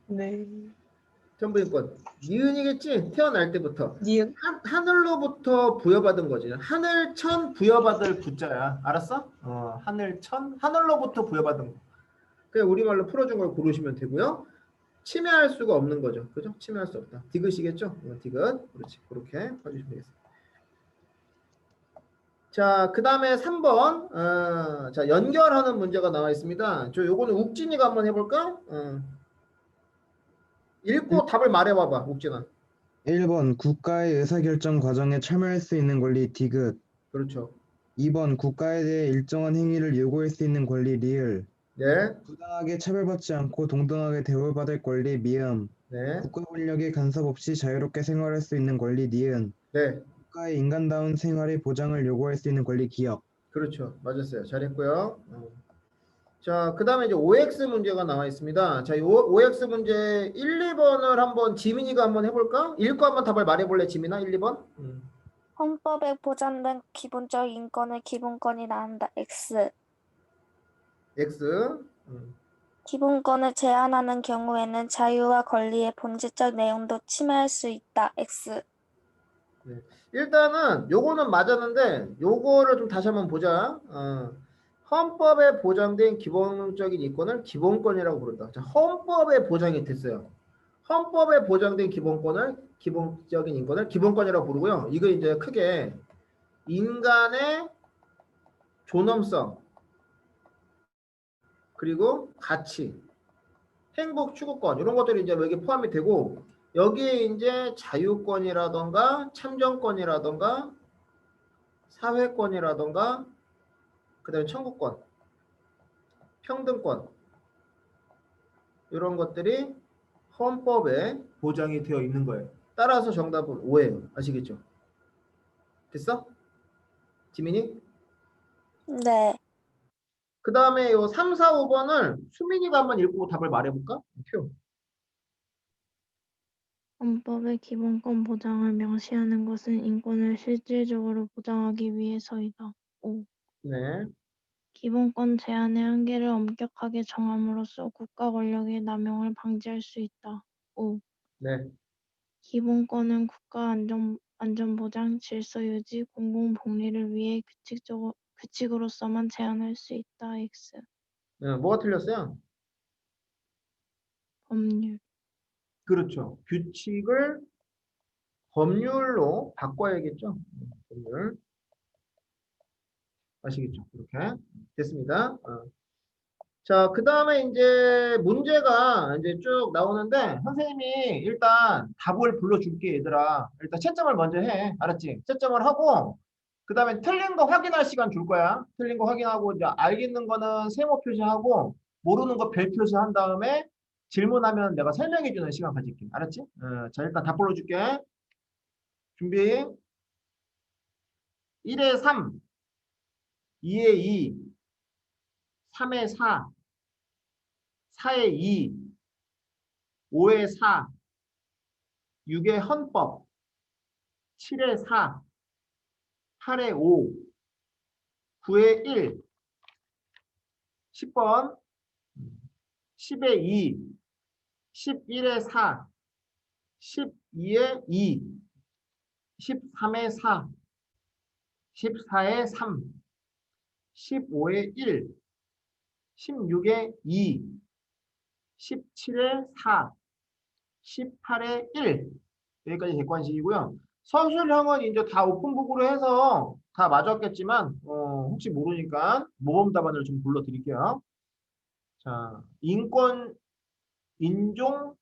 네. 천부인권. 니은이겠지? 태어날 때부터. 니은. 하늘로부터 부여받은 거지. 하늘천 부여받을 부자야. 알았어? 하늘천 하늘로부터 부여받은 거. 그냥 우리말로 풀어준 걸 고르시면 되고요. 침해할 수가 없는 거죠. 그죠? 침해할 수 없다. 디귿이겠죠? 디귿. 그렇지. 그렇게 봐주시면 되겠습니다. 자, 그 다음에 3번. 자, 연결하는 문제가 나와 있습니다. 요거는 욱진이가 한번 해볼까? 읽고 답을 말해봐봐, 욱진아. 1번 국가의 의사결정 과정에 참여할 수 있는 권리 디귿. 그렇죠. 2번 국가에 대해 일정한 행위를 요구할 수 있는 권리 리을. 네, 부당하게 처벌받지 않고 동등하게 대우받을 권리 미음. 네, 국가 권력의 간섭 없이 자유롭게 생활할 수 있는 권리 니은. 네. 국가의 인간다운 생활의 보장을 요구할 수 있는 권리 기역. 그렇죠. 맞았어요. 잘했고요. 자, 그 다음에 이제 OX 문제가 나와 있습니다. 자, 이 OX 문제 1, 2번을 한번 지민이가 한번 해볼까? 읽고 한번 답을 말해볼래, 지민아? 1, 2번? 헌법에 보장된 기본적 인권을 기본권이라 한다. X. X. 기본권을 제한하는 경우에는 자유와 권리의 본질적 내용도 침해할 수 있다. X. 네. 일단은 요거는 맞았는데 요거를 좀 다시 한번 보자. 헌법에 보장된 기본적인 인권을 기본권이라고 부른다. 자, 헌법에 보장이 됐어요. 헌법에 보장된 기본적인 인권을 기본권이라고 부르고요. 이거 이제 크게 인간의 존엄성 그리고 가치, 행복 추구권 이런 것들이 이제 여기 포함이 되고 여기에 이제 자유권이라던가 참정권이라던가 사회권이라던가 그다음에 청구권, 평등권 이런 것들이 헌법에 보장이 되어 있는 거예요. 따라서 정답은 5예요. 아시겠죠? 됐어? 지민이? 네. 그 다음에 요 3, 4, 5번을 수민이가 한번 읽고 답을 말해볼까? 큐. 헌법의 기본권 보장을 명시하는 것은 인권을 실질적으로 보장하기 위해서이다. 5. 네. 기본권 제한의 한계를 엄격하게 정함으로써 국가 권력의 남용을 방지할 수 있다. 5. 네. 기본권은 국가 안전보장, 질서유지, 공공복리를 위해 규칙으로서만 제한할 수 있다. X. 뭐가 틀렸어요? 법률. 그렇죠. 규칙을 법률로 바꿔야겠죠. 법률. 아시겠죠? 이렇게 됐습니다. 자, 그 다음에 이제 문제가 이제 쭉 나오는데 선생님이 일단 답을 불러줄게 얘들아. 일단 채점을 먼저 해. 알았지? 채점을 하고 그 다음에 틀린 거 확인할 시간 줄 거야. 틀린 거 확인하고 이제 알겠는 거는 세모 표시하고 모르는 거 별 표시한 다음에 질문하면 내가 설명해 주는 시간 가질게. 알았지? 자, 일단 답 불러줄게. 준비. 1에 3, 2에 2, 3에 4, 4에 2, 5에 4, 6에 헌법, 7에 4, 8에 5, 9에 1, 10번, 10에 2, 11에 4, 12에 2, 13에 4, 14에 3, 15에 1, 16에 2, 17에 4, 18에 1. 여기까지 객관식이고요. 서술형은 이제 다 오픈북으로 해서 다 맞았겠지만 혹시 모르니까 모범 답안을 좀 불러드릴게요. 자, 인권, 인종,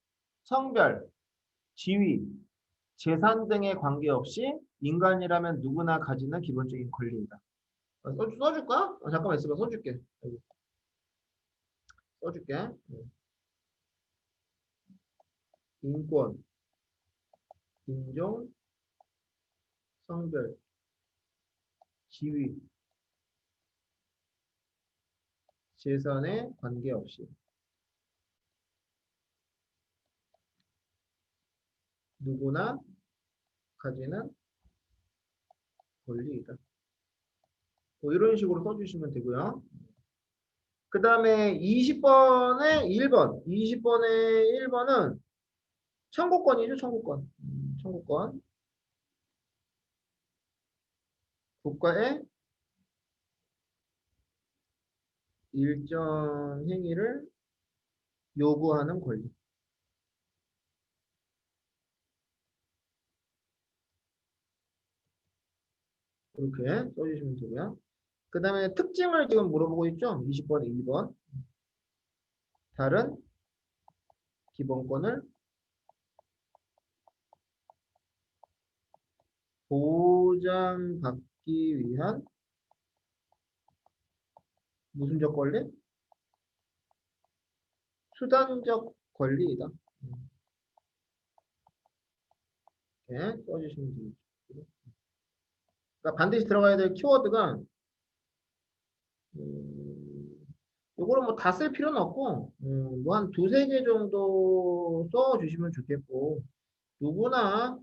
성별, 지위, 재산 등에 관계없이 인간이라면 누구나 가지는 기본적인 권리이다. 써줄까? 잠깐만 있어봐. 써줄게. 여기. 써줄게. 인권, 인종, 성별, 지위, 재산에 관계없이 누구나 가지는 권리이다. 뭐 이런 식으로 써주시면 되고요. 그 다음에 20번에 1번, 20번에 1번은 청구권이죠, 청구권. 청구권. 국가의 일정 행위를 요구하는 권리. 이렇게 써주시면 되고요. 그 다음에 특징을 지금 물어보고 있죠. 20번에 2번. 다른 기본권을 보장받기 위한 무슨적 권리? 수단적 권리이다. 이렇게 써주시면 됩니다. 그러니까 반드시 들어가야 될 키워드가 요거는 뭐 다 쓸 필요는 없고 뭐 한 두세 개 정도 써주시면 좋겠고 누구나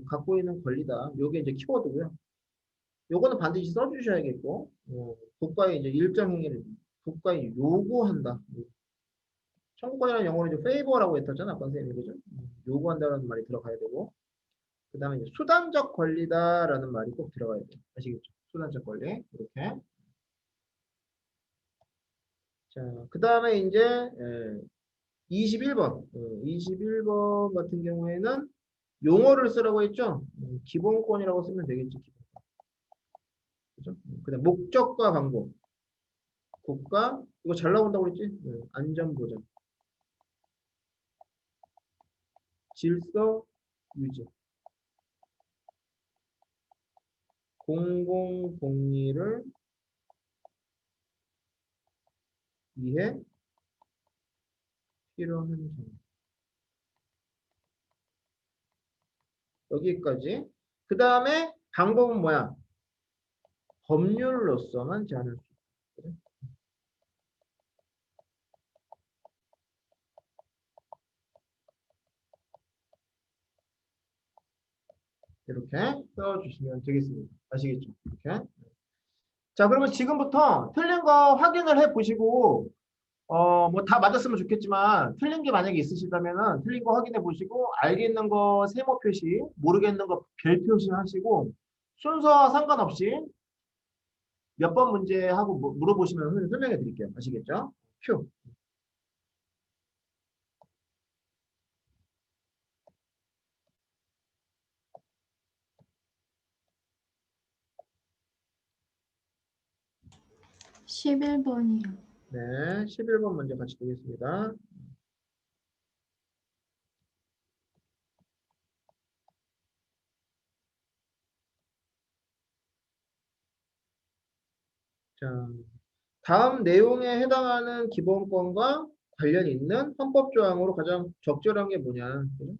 갖고 있는 권리다. 요게 이제 키워드고요. 요거는 반드시 써주셔야겠고 국가의 이제 일정 행위를 국가에 요구한다. 청구권이라는 영어로 이제 페이버라고 했었잖아, 아까 선생님이 그죠? 요구한다라는 말이 들어가야 되고 그 다음에 이제 수단적 권리다라는 말이 꼭 들어가야 돼요. 아시겠죠? 수단적 권리 이렇게. 자, 그 다음에 이제 21번 21번 같은 경우에는 용어를 쓰라고 했죠. 기본권이라고 쓰면 되겠죠. 기본권. 그죠? 그다음 목적과 방법, 국가 이거 잘 나온다고 그랬지. 안전보장, 질서 유지, 공공복리를 위해 필요한 점. 여기까지. 그 다음에 방법은 뭐야? 법률로서만 제한할 수 있다. 이렇게 써주시면 되겠습니다. 아시겠죠? 이렇게. 자, 그러면 지금부터 틀린 거 확인을 해 보시고, 뭐 다 맞았으면 좋겠지만, 틀린 게 만약에 있으시다면은, 틀린 거 확인해 보시고, 알겠는 거 세모 표시, 모르겠는 거 별 표시 하시고, 순서와 상관없이 몇 번 문제 하고 물어보시면 설명해 드릴게요. 아시겠죠? 큐. 11번이요. 네, 11번 문제 같이 보겠습니다. 자, 다음 내용에 해당하는 기본권과 관련 있는 헌법조항으로 가장 적절한 게 뭐냐? 그죠?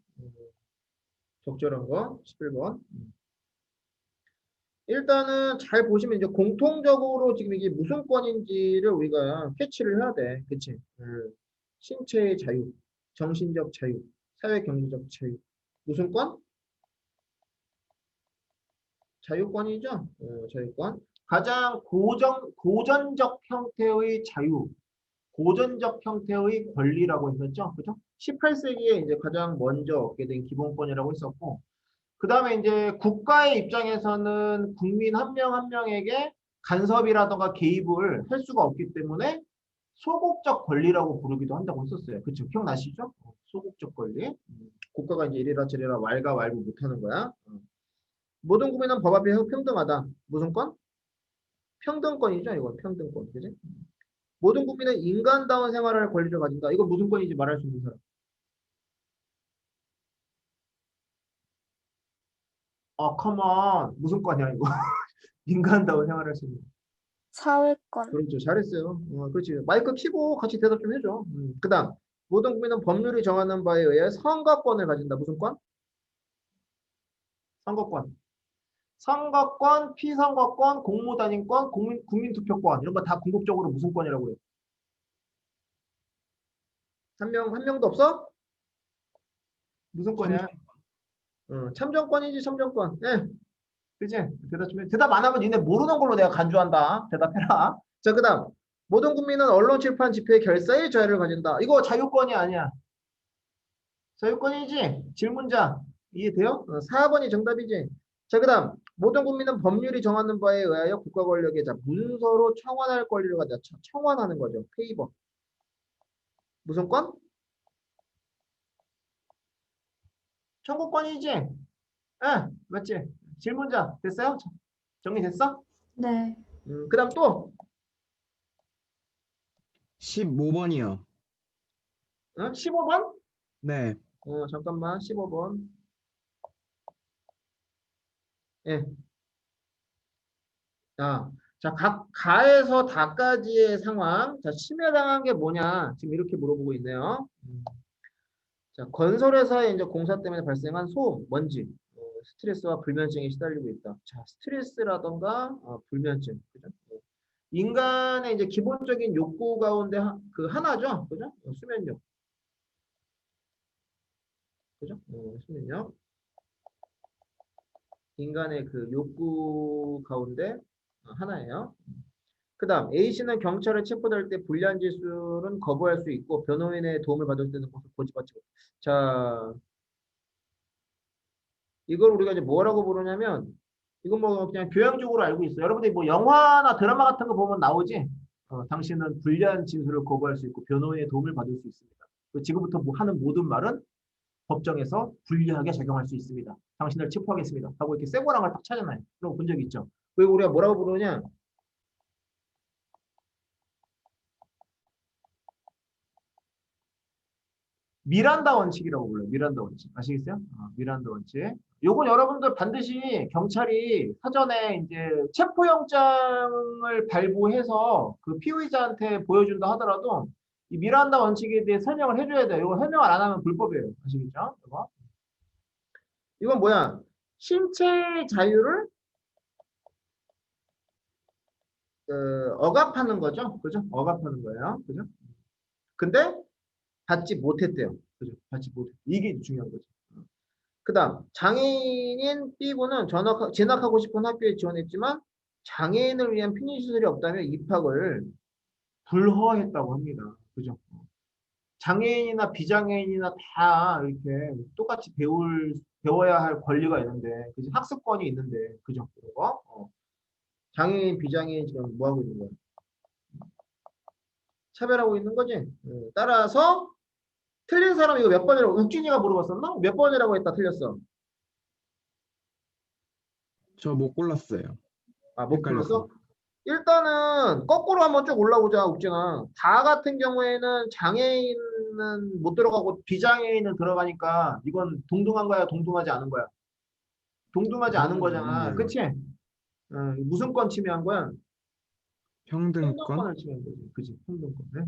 적절한 거 11번. 일단은 잘 보시면 이제 공통적으로 지금 이게 무슨 권인지를 우리가 캐치를 해야 돼. 그치? 신체의 자유, 정신적 자유, 사회 경제적 자유. 무슨 권? 자유권이죠? 자유권. 가장 고전적 형태의 자유, 고전적 형태의 권리라고 했었죠. 그죠? 18세기에 이제 가장 먼저 얻게 된 기본권이라고 했었고, 그 다음에 이제 국가의 입장에서는 국민 한 명 한 명에게 간섭이라던가 개입을 할 수가 없기 때문에 소극적 권리라고 부르기도 한다고 했었어요. 그쵸? 기억나시죠? 소극적 권리. 국가가 이제 이래라 저래라 왈가왈부 못하는 거야. 모든 국민은 법 앞에 평등하다. 무슨 권? 평등권이죠. 이건 평등권. 그지? 모든 국민은 인간다운 생활을 할 권리를 가진다. 이건 무슨 권인지 말할 수 있는 사람. 컴온. 무슨 권이야 이거. 인간다운 생활을 할 수 있는. 사회권. 그렇죠. 잘했어요. 그렇지. 마이크 켜고 같이 대답 좀 해줘. 그다음 모든 국민은 법률이 정하는 바에 의해 선거권을 가진다. 무슨 권? 선거권. 선거권, 피선거권, 공무단인권, 국민투표권 이런 거 다 궁극적으로 무슨 권이라고 해요? 한 명도 없어? 무슨 권이야? 참정권이지, 참정권. 예. 그지? 대답 좀 해. 대답 안 하면 니네 모르는 걸로 내가 간주한다. 대답해라. 자, 그다음 모든 국민은 언론, 출판, 집회, 결사의 자유를 가진다. 이거 자유권이 아니야. 자유권이지? 질문자. 이해돼요? 4번이 정답이지. 자, 그다음 모든 국민은 법률이 정하는 바에 의하여 국가 권력에 자 문서로 청원할 권리를 가져. 청원하는 거죠. 페이버. 무슨 권? 청구권이지? 예, 맞지? 질문자. 됐어요? 정리됐어? 네. 그다음 또 15번이요. 15번? 네. 잠깐만. 15번. 예. 자, 각 가에서 다까지의 상황. 자, 침해당한 게 뭐냐? 지금 이렇게 물어보고 있네요. 자, 건설회사의 이제 공사 때문에 발생한 소음, 먼지, 스트레스와 불면증에 시달리고 있다. 자, 스트레스라던가 불면증, 그죠? 인간의 이제 기본적인 욕구 가운데 그 하나죠, 그죠? 수면욕, 그죠? 수면욕. 인간의 그 욕구 가운데 하나예요. 그다음 A씨는 경찰에 체포될 때 불리한 지수는 거부할 수 있고 변호인의 도움을 받을 때는 고집받지 못해. 자, 이걸 우리가 이제 뭐라고 부르냐면 이건 뭐 그냥 교양적으로 알고 있어요. 여러분들이 뭐 영화나 드라마 같은 거 보면 나오지. 당신은 불리한 진술을 거부할 수 있고 변호인의 도움을 받을 수 있습니다. 지금부터 뭐 하는 모든 말은 법정에서 불리하게 적용할 수 있습니다. 당신을 체포하겠습니다. 하고 이렇게 쇠고랑을 딱 차잖아요. 그런 거 본 적 있죠. 그리고 우리가 뭐라고 부르냐? 미란다 원칙이라고 불러요. 미란다 원칙. 아시겠어요? 미란다 원칙. 요건 여러분들 반드시 경찰이 사전에 이제 체포영장을 발부해서 그 피의자한테 보여준다 하더라도 이 미란다 원칙에 대해 설명을 해줘야 돼요. 이거 설명을 안 하면 불법이에요. 아시겠죠? 이건 뭐야? 신체 자유를 억압하는 거죠. 그죠? 억압하는 거예요. 그죠? 근데 받지 못했대요. 그죠? 받지 못했. 이게 중요한 거죠. 그다음 장애인인 B군은 진학하고 싶은 학교에 지원했지만 장애인을 위한 편의시설이 없다며 입학을 불허했다고 합니다. 그죠? 장애인이나 비장애인이나 다 이렇게 똑같이 배워야 할 권리가 있는데, 그죠? 학습권이 있는데, 그죠? 그거? 장애인, 비장애인 지금 뭐 하고 있는 거야? 차별하고 있는 거지. 따라서 틀린 사람 이거 몇 번이라고? 혁준이가 물어봤었나? 몇 번이라고 했다 틀렸어. 저 못 골랐어요. 못 헷갈렸어. 풀렸어? 일단은 거꾸로 한번 쭉 올라오자, 욱진아. 다 같은 경우에는 장애인은 못 들어가고 비장애인은 들어가니까 이건 동등한 거야, 동등하지 않은 거야? 동등하지 않은 거잖아. 거예요. 그치? 무슨 권 침해한 거야? 평등권? 평등권을 침해한 거지. 그치? 평등권. 네?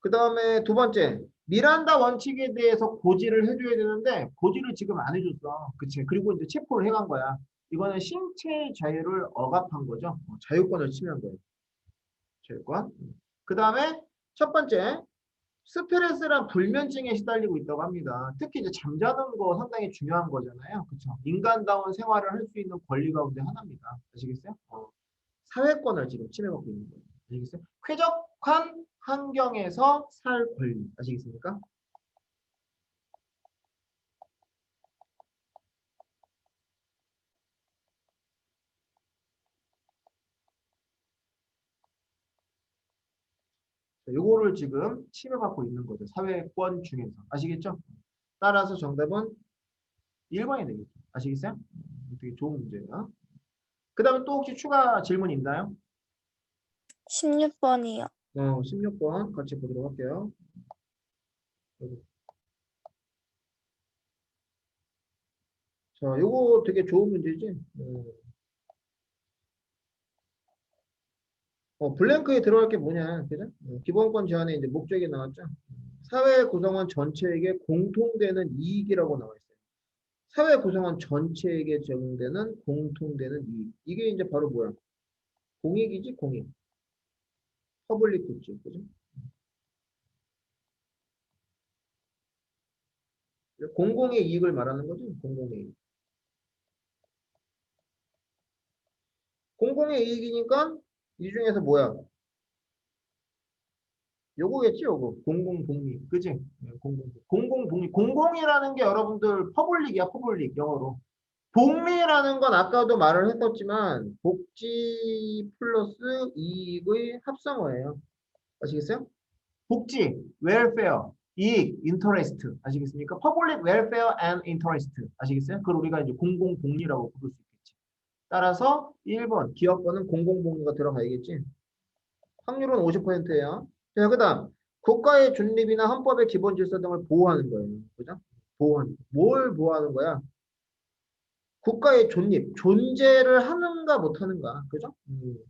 그 다음에 두 번째. 미란다 원칙에 대해서 고지를 해줘야 되는데 고지를 지금 안 해줬어. 그치? 그리고 이제 체포를 해간 거야. 이거는 신체 자유를 억압한 거죠. 자유권을 침해한 거예요. 자유권. 그 다음에 첫 번째. 스트레스랑 불면증에 시달리고 있다고 합니다. 특히 이제 잠자는 거 상당히 중요한 거잖아요. 그쵸? 인간다운 생활을 할 수 있는 권리 가운데 하나입니다. 아시겠어요? 사회권을 지금 침해받고 있는 거예요. 아시겠어요? 쾌적한 환경에서 살 권리. 아시겠습니까? 요거를 지금 침해받고 있는 거죠. 사회권 중에서. 아시겠죠? 따라서 정답은 1번이 되겠죠. 아시겠어요? 되게 좋은 문제예요. 그 다음에 또 혹시 추가 질문 있나요? 16번이요. 16번 같이 보도록 할게요. 자, 요거 되게 좋은 문제지. 블랭크에 들어갈 게 뭐냐, 그죠? 기본권 제한에 이제 목적이 나왔죠. 사회 구성원 전체에게 공통되는 이익이라고 나와 있어요. 사회 구성원 전체에게 적용되는 공통되는 이익. 이게 이제 바로 뭐야? 공익이지, 공익. 퍼블릭 굿즈, 그죠? 공공의 이익을 말하는 거죠. 공공의 이익. 공공의 이익이니까 이 중에서 뭐야? 요거겠지, 요거. 공공복리. 그지? 공공복리. 공공이라는 게 여러분들 퍼블릭이야, 퍼블릭. 영어로. 복리라는 건 아까도 말을 했었지만 복지 플러스 이익의 합성어예요. 아시겠어요? 복지, 웰페어, 이익, 인터레스트. 아시겠습니까? 퍼블릭 웰페어 앤 인터레스트. 아시겠어요? 그걸 우리가 이제 공공복리라고 부를 수 있겠지. 따라서 1번 기업권은 공공복리가 들어가야겠지. 확률은 50%예요. 자, 그다음 국가의 중립이나 헌법의 기본 질서 등을 보호하는 거예요. 그죠? 보호하는 거. 뭘 보호하는 거야? 국가의 존립, 존재를 하는가 못하는가, 그죠?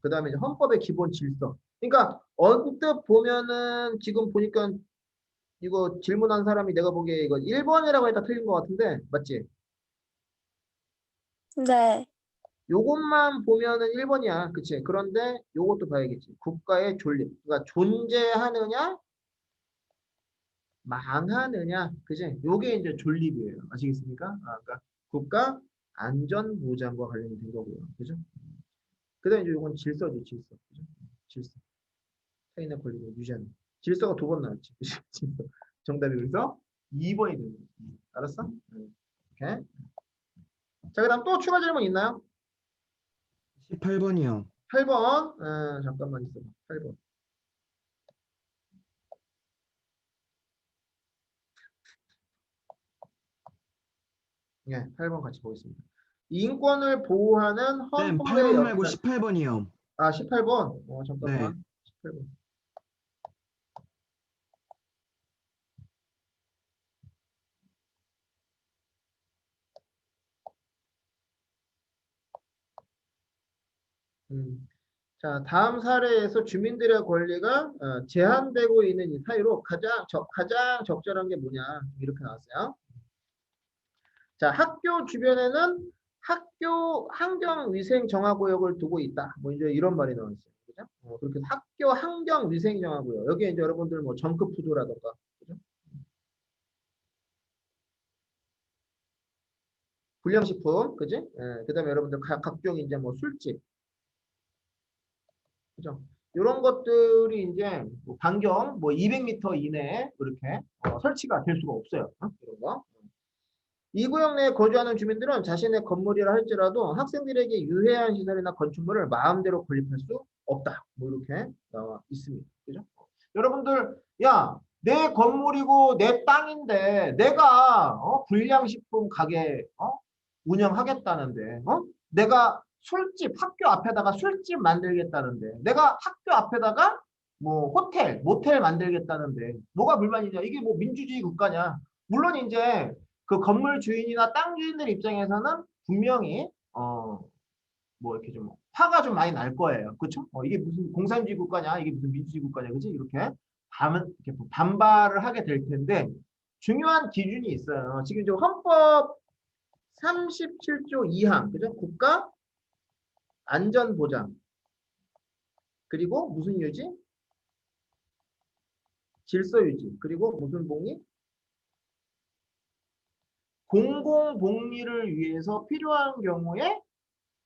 그다음에 이제 헌법의 기본 질서. 그러니까 언뜻 보면은 지금 보니까 이거 질문한 사람이 내가 보기에 이거 1번이라고 했다 틀린 것 같은데 맞지? 네. 요것만 보면은 1번이야, 그치? 그런데 요것도 봐야겠지. 국가의 존립, 그러니까 존재하느냐, 망하느냐, 그치? 요게 이제 존립이에요. 아시겠습니까? 그러니까 국가 안전보장과 관련된 거고요. 그죠? 그 다음에 이제 이건 질서죠, 질서. 그죠? 질서. 타인의 권리를 유지하는. 질서가 2번 나왔지. 그죠? 질서. 정답이 그래서 2번이 되는 거예요. 알았어? 오케이. 자, 그 다음 또 추가 질문 있나요? 18번이요. 8번. 잠깐만 있어봐. 8번. 네, 8번 같이 보겠습니다. 인권을 보호하는 쌤, 헌법의 8번 말고 역사. 18번이요. 18번. 네. 잠깐만. 18번. 자, 다음 사례에서 주민들의 권리가 제한되고 있는 이 사유로 가장 적절한 게 뭐냐 이렇게 나왔어요. 자, 학교 주변에는 학교 환경위생정화구역을 두고 있다. 뭐 이제 이런 말이 나왔어요. 그죠? 그렇게 해서 학교 환경위생정화구역. 여기에 이제 여러분들 뭐 정크푸드라던가, 그죠? 불량식품, 그지? 그다음에 여러분들 각종 이제 뭐 술집, 그죠? 이런 것들이 이제 뭐 반경 뭐 200m 이내에 이렇게 설치가 될 수가 없어요. 이런 거. 이 구역 내에 거주하는 주민들은 자신의 건물이라 할지라도 학생들에게 유해한 시설이나 건축물을 마음대로 건립할 수 없다. 뭐 이렇게 나와 있습니다. 그죠? 여러분들, 야, 내 건물이고 내 땅인데 내가 불량식품 가게 운영하겠다는데, 내가 술집, 학교 앞에다가 술집 만들겠다는데, 내가 학교 앞에다가 뭐 호텔, 모텔 만들겠다는데, 뭐가 불만이냐? 이게 뭐 민주주의 국가냐? 물론 이제 그 건물 주인이나 땅 주인들 입장에서는 분명히 뭐 이렇게 좀 화가 좀 많이 날 거예요. 그렇죠? 이게 무슨 공산주의 국가냐? 이게 무슨 민주주의 국가냐? 그지? 이렇게 반발을 하게 될 텐데 중요한 기준이 있어요. 지금 이제 헌법 37조 2항, 그죠? 국가 안전보장. 그리고 무슨 유지? 질서 유지. 그리고 무슨 복리? 공공복리를 위해서 필요한 경우에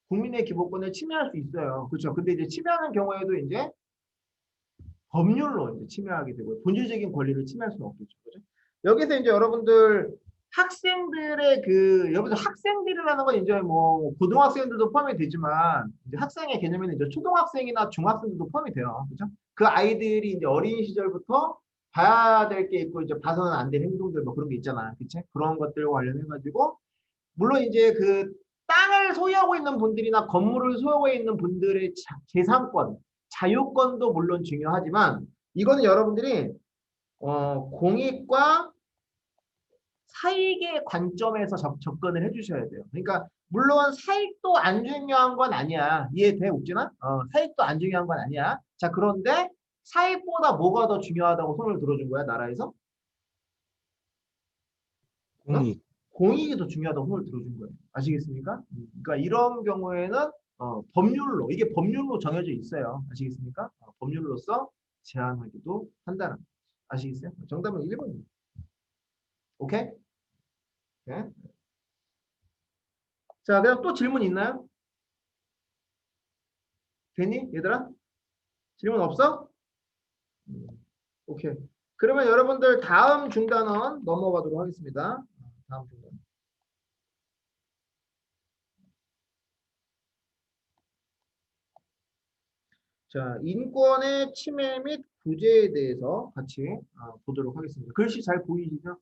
국민의 기본권을 침해할 수 있어요. 그렇죠? 근데 이제 침해하는 경우에도 이제 법률로 이제 침해하게 되고 본질적인 권리를 침해할 수는 없겠죠. 그죠? 여기서 이제 여러분들 학생들의 여기서 학생들이라는 건 이제 뭐 고등학생들도 포함이 되지만 이제 학생의 개념에는 이제 초등학생이나 중학생들도 포함이 돼요. 그죠? 그 아이들이 이제 어린 시절부터 봐야 될 게 있고 이제 봐서는 안 될 행동들 뭐 그런 게 있잖아. 그치? 그런 것들과 관련해 가지고 물론 이제 그 땅을 소유하고 있는 분들이나 건물을 소유하고 있는 분들의 재산권, 자유권도 물론 중요하지만 이거는 여러분들이 공익과 사익의 관점에서 접근을 해주셔야 돼요. 그러니까 물론 사익도 안 중요한 건 아니야. 이해돼, 옥진아? 사익도 안 중요한 건 아니야. 자, 그런데 사익보다 뭐가 더 중요하다고 손을 들어준 거야, 나라에서? 공익. 공익이 더 중요하다고 손을 들어준 거예요. 아시겠습니까? 그러니까 이런 경우에는 법률로, 이게 법률로 정해져 있어요. 아시겠습니까? 법률로서 제한하기도 한다는 거. 아시겠어요? 정답은 1번입니다. 오케이? 네. 자, 그럼 또 질문 있나요? 됐니? 얘들아? 질문 없어? 오케이. 그러면 여러분들 다음 중단원 넘어가도록 하겠습니다. 다음 중단. 자, 인권의 침해 및 구제에 대해서 같이 보도록 하겠습니다. 글씨 잘 보이시죠?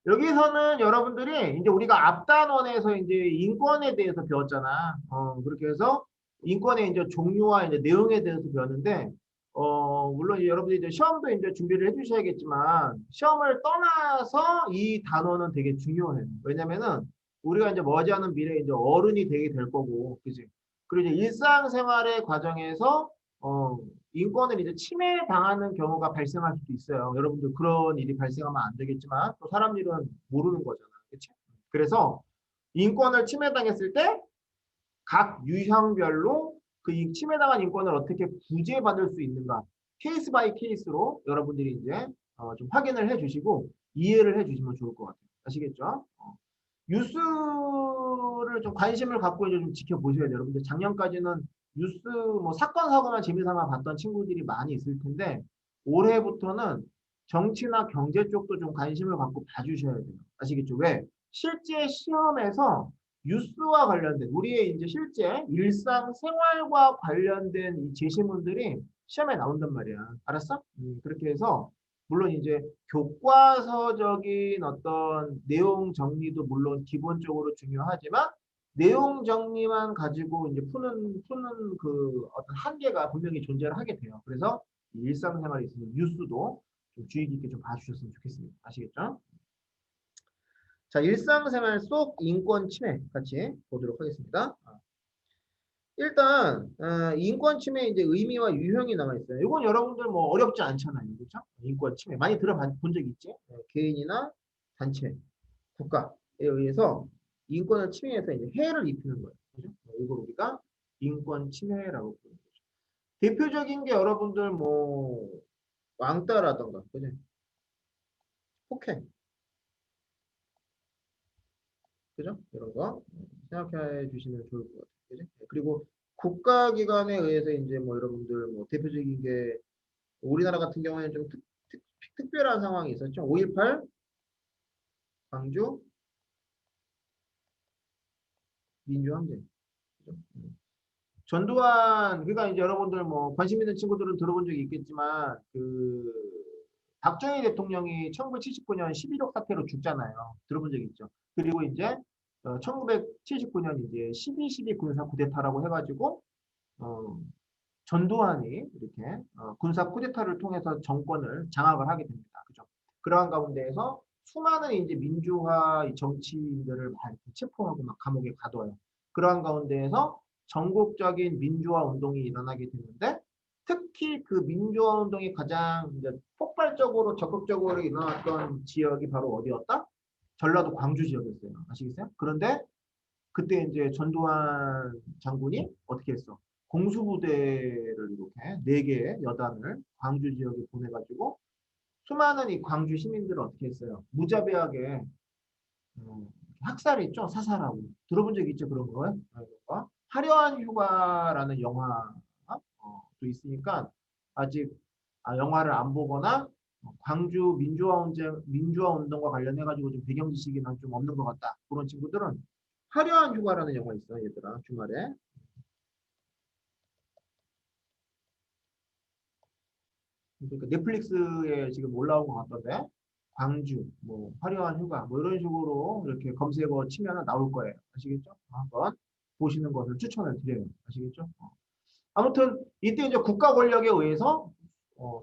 여기서는 여러분들이 이제 우리가 앞단원에서 이제 인권에 대해서 배웠잖아. 그렇게 해서 인권의 이제 종류와 이제 내용에 대해서 배웠는데, 물론 이제 여러분들이 이제 시험도 이제 준비를 해주셔야겠지만, 시험을 떠나서 이 단어는 되게 중요해요. 왜냐면은 우리가 이제 머지않은 미래에 이제 어른이 되게 될 거고, 그지? 그리고 이제 일상생활의 과정에서, 인권을 이제 침해당하는 경우가 발생할 수도 있어요. 여러분들 그런 일이 발생하면 안 되겠지만 또 사람 일은 모르는 거잖아. 그렇지? 그래서 인권을 침해당했을 때 각 유형별로 그 침해당한 인권을 어떻게 구제받을 수 있는가 케이스 바이 케이스로 여러분들이 이제 좀 확인을 해주시고 이해를 해주시면 좋을 것 같아요. 아시겠죠? 뉴스를 좀 관심을 갖고 이제 좀 지켜보셔야 돼요. 여러분들 작년까지는 뉴스 뭐 사건 사고만 재미삼아 봤던 친구들이 많이 있을 텐데 올해부터는 정치나 경제 쪽도 좀 관심을 갖고 봐주셔야 돼요. 아시겠죠? 왜? 실제 시험에서 뉴스와 관련된 우리의 이제 실제 일상 생활과 관련된 이 제시문들이 시험에 나온단 말이야. 알았어? 그렇게 해서 물론 이제 교과서적인 어떤 내용 정리도 물론 기본적으로 중요하지만 내용 정리만 가지고 이제 푸는 그 어떤 한계가 분명히 존재를 하게 돼요. 그래서 일상생활에 있어서 뉴스도 좀 주의 깊게 좀 봐주셨으면 좋겠습니다. 아시겠죠? 자, 일상생활 속 인권 침해 같이 보도록 하겠습니다. 일단 인권 침해 이제 의미와 유형이 나와 있어요. 이건 여러분들 뭐 어렵지 않잖아요, 그렇죠? 인권 침해 많이 들어본 적 있지? 개인이나 단체, 국가에 의해서 인권을 침해해서 이제 해를 입히는 거예요, 그죠? 이걸 우리가 인권 침해라고 부르는 거죠. 대표적인 게 여러분들 뭐 왕따라던가, 그죠? 폭행, 그죠? 이런 거 생각해 주시면 좋을 것 같아요, 그죠? 그리고 국가기관에 의해서 이제 뭐 여러분들 뭐 대표적인 게 우리나라 같은 경우에는 좀 특별한 상황이 있었죠. 5.18 광주 민주항쟁. 그죠? 전두환 그러니까 이제 여러분들 뭐 관심 있는 친구들은 들어본 적이 있겠지만 그 박정희 대통령이 1979년 11.6 사태로 죽잖아요. 들어본 적 있죠. 그리고 이제 1979년 이제 12.12 군사 쿠데타라고 해가지고 전두환이 이렇게 군사 쿠데타를 통해서 정권을 장악을 하게 됩니다. 그죠? 그러한 가운데에서 수많은 이제 민주화 정치인들을 막 체포하고 막 감옥에 가둬요. 그러한 가운데에서 전국적인 민주화 운동이 일어나게 되는데 특히 그 민주화 운동이 가장 이제 폭발적으로 적극적으로 일어났던 지역이 바로 어디였다? 전라도 광주 지역이었어요. 아시겠어요? 그런데 그때 이제 전두환 장군이 어떻게 했어? 공수부대를 이렇게 4개의 여단을 광주 지역에 보내가지고 수많은 이 광주 시민들을 어떻게 했어요? 무자비하게 학살이 있죠? 사살하고. 들어본 적 있죠? 그런 거? 화려한 휴가라는 영화도 있으니까 아직 영화를 안 보거나 광주 민주화 운동과 관련해가지고 좀 배경 지식이 난 좀 없는 것 같다. 그런 친구들은 화려한 휴가라는 영화 있어, 얘들아. 주말에. 그러니까 넷플릭스에 지금 올라온 것 같던데 광주, 뭐 화려한 휴가, 뭐 이런 식으로 이렇게 검색어 치면 나올 거예요. 아시겠죠? 한번 보시는 것을 추천을 드려요. 아시겠죠? 아무튼 이때 이제 국가 권력에 의해서